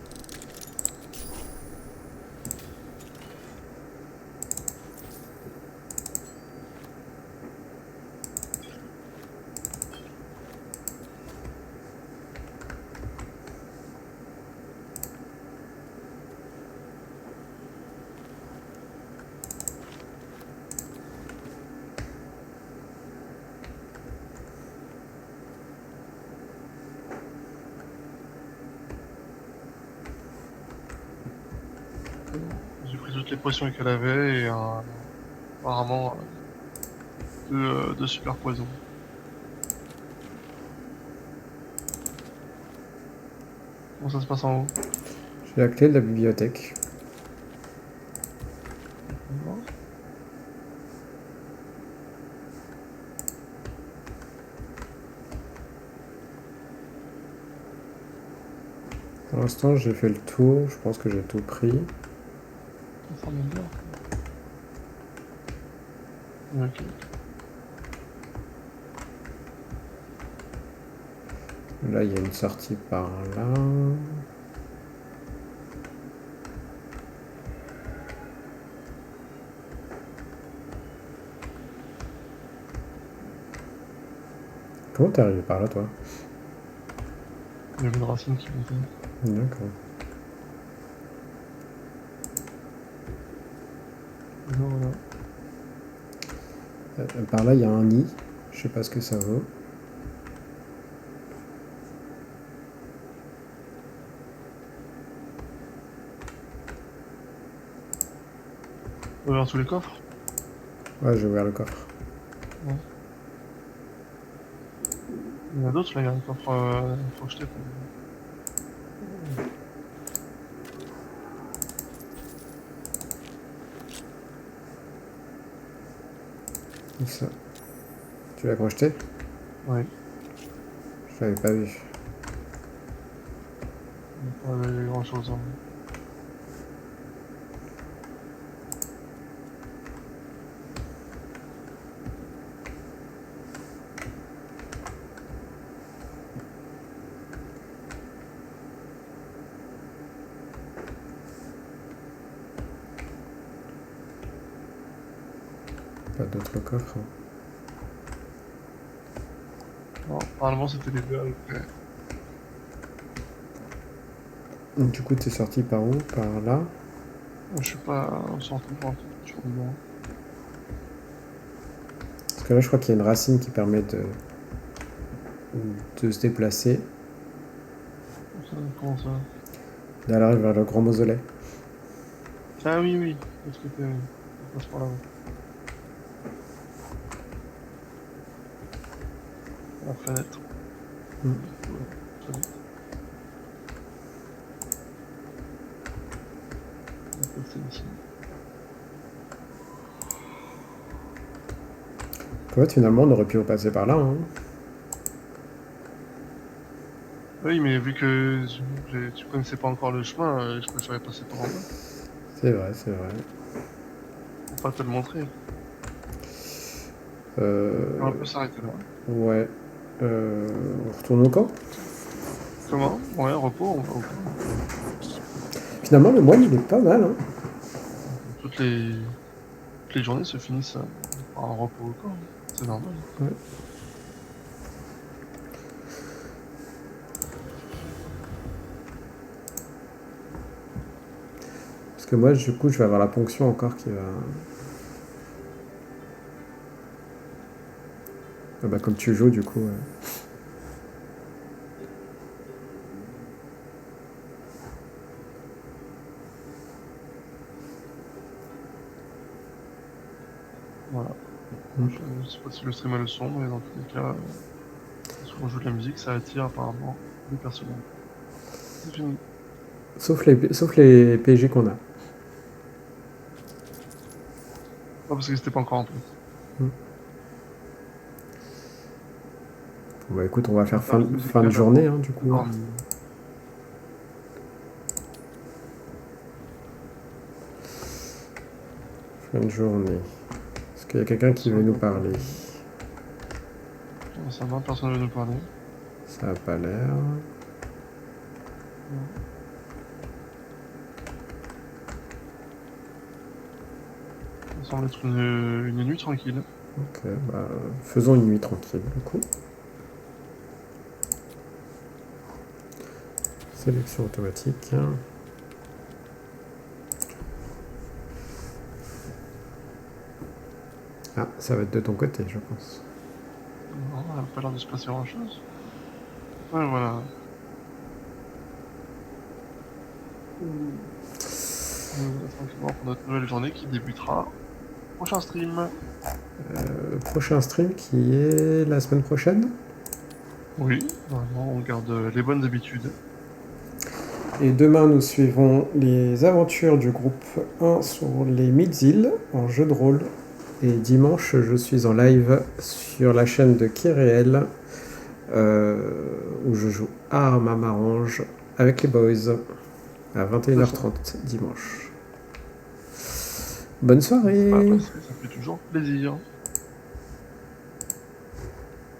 J'ai pris toutes les potions qu'elle avait et apparemment deux super poisons. Comment ça se passe en haut? J'ai la clé de la bibliothèque. Pour l'instant, j'ai fait le tour. Je pense que j'ai tout pris. Ça semble bien. Ok. Là, il y a une sortie par là. Comment t'es arrivé par là, toi? Il y avait une racine qui montait. D'accord. Voilà. Par là, il y a un nid. Je sais pas ce que ça vaut. Ouvert tous les coffres? Ouais, j'ai ouvert le coffre. Il y en a d'autres là, il y a un coffre faut jeter. Où ça? Tu l'as crocheté? Ouais. Je l'avais pas vu. Il n'y a pas grand chose. Hein. Pas d'autres coffres. Hein. Non, apparemment c'était les deux à peu près. Du coup, t'es sorti par où? Par là? Je suis pas sorti pour un truc, je suis dedans. Parce que là, je crois qu'il y a une racine qui permet de se déplacer. Comment ça? D'aller vers le grand mausolée. Ah oui, oui. Est-ce que ça passe par là? La fenêtre. Mm. Ouais, très bien. rester ici. En fait, finalement, on aurait pu repasser par là. Hein. Oui, mais vu que tu connaissais pas encore le chemin, je préférais passer par en bas. C'est vrai, c'est vrai. Pour pas te le montrer. On peut s'arrêter là. Ouais. On retourne au camp. Comment? Ouais, repos, on va au camp. Finalement, le moine, il est pas mal. Hein. Toutes les journées se finissent par un repos au camp. C'est normal. Ouais. Parce que moi, du coup, je vais avoir la ponction encore qui va... Ah bah, comme tu joues, du coup... Voilà. Je sais pas si le stream a le son, mais dans tous les cas, si on joue de la musique, ça attire apparemment les personnages. C'est fini. Sauf les PG qu'on a. Pas parce que c'était pas encore en place. Bon, bah écoute, on va faire fin de journée, hein, du coup. Fin de journée. Est-ce qu'il y a quelqu'un qui veut nous parler? Ça va, personne ne veut nous parler. Ça a pas l'air. Ça semble être une nuit tranquille. Ok, bah faisons une nuit tranquille, du coup. Sélection automatique. Ah, ça va être de ton côté, je pense. Non, elle n'a pas l'air de se passer grand chose. Ouais, voilà. Tranquillement pour notre nouvelle journée qui débutera. Prochain stream. Prochain stream qui est la semaine prochaine. Oui, normalement on garde les bonnes habitudes. Et demain, nous suivrons les aventures du groupe 1 sur les Mid-Îles en jeu de rôle. Et dimanche, je suis en live sur la chaîne de Kyréel où je joue Arma Marange avec les boys à 21h30 dimanche. Bonne soirée. Ça fait toujours plaisir.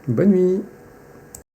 Bonne nuit.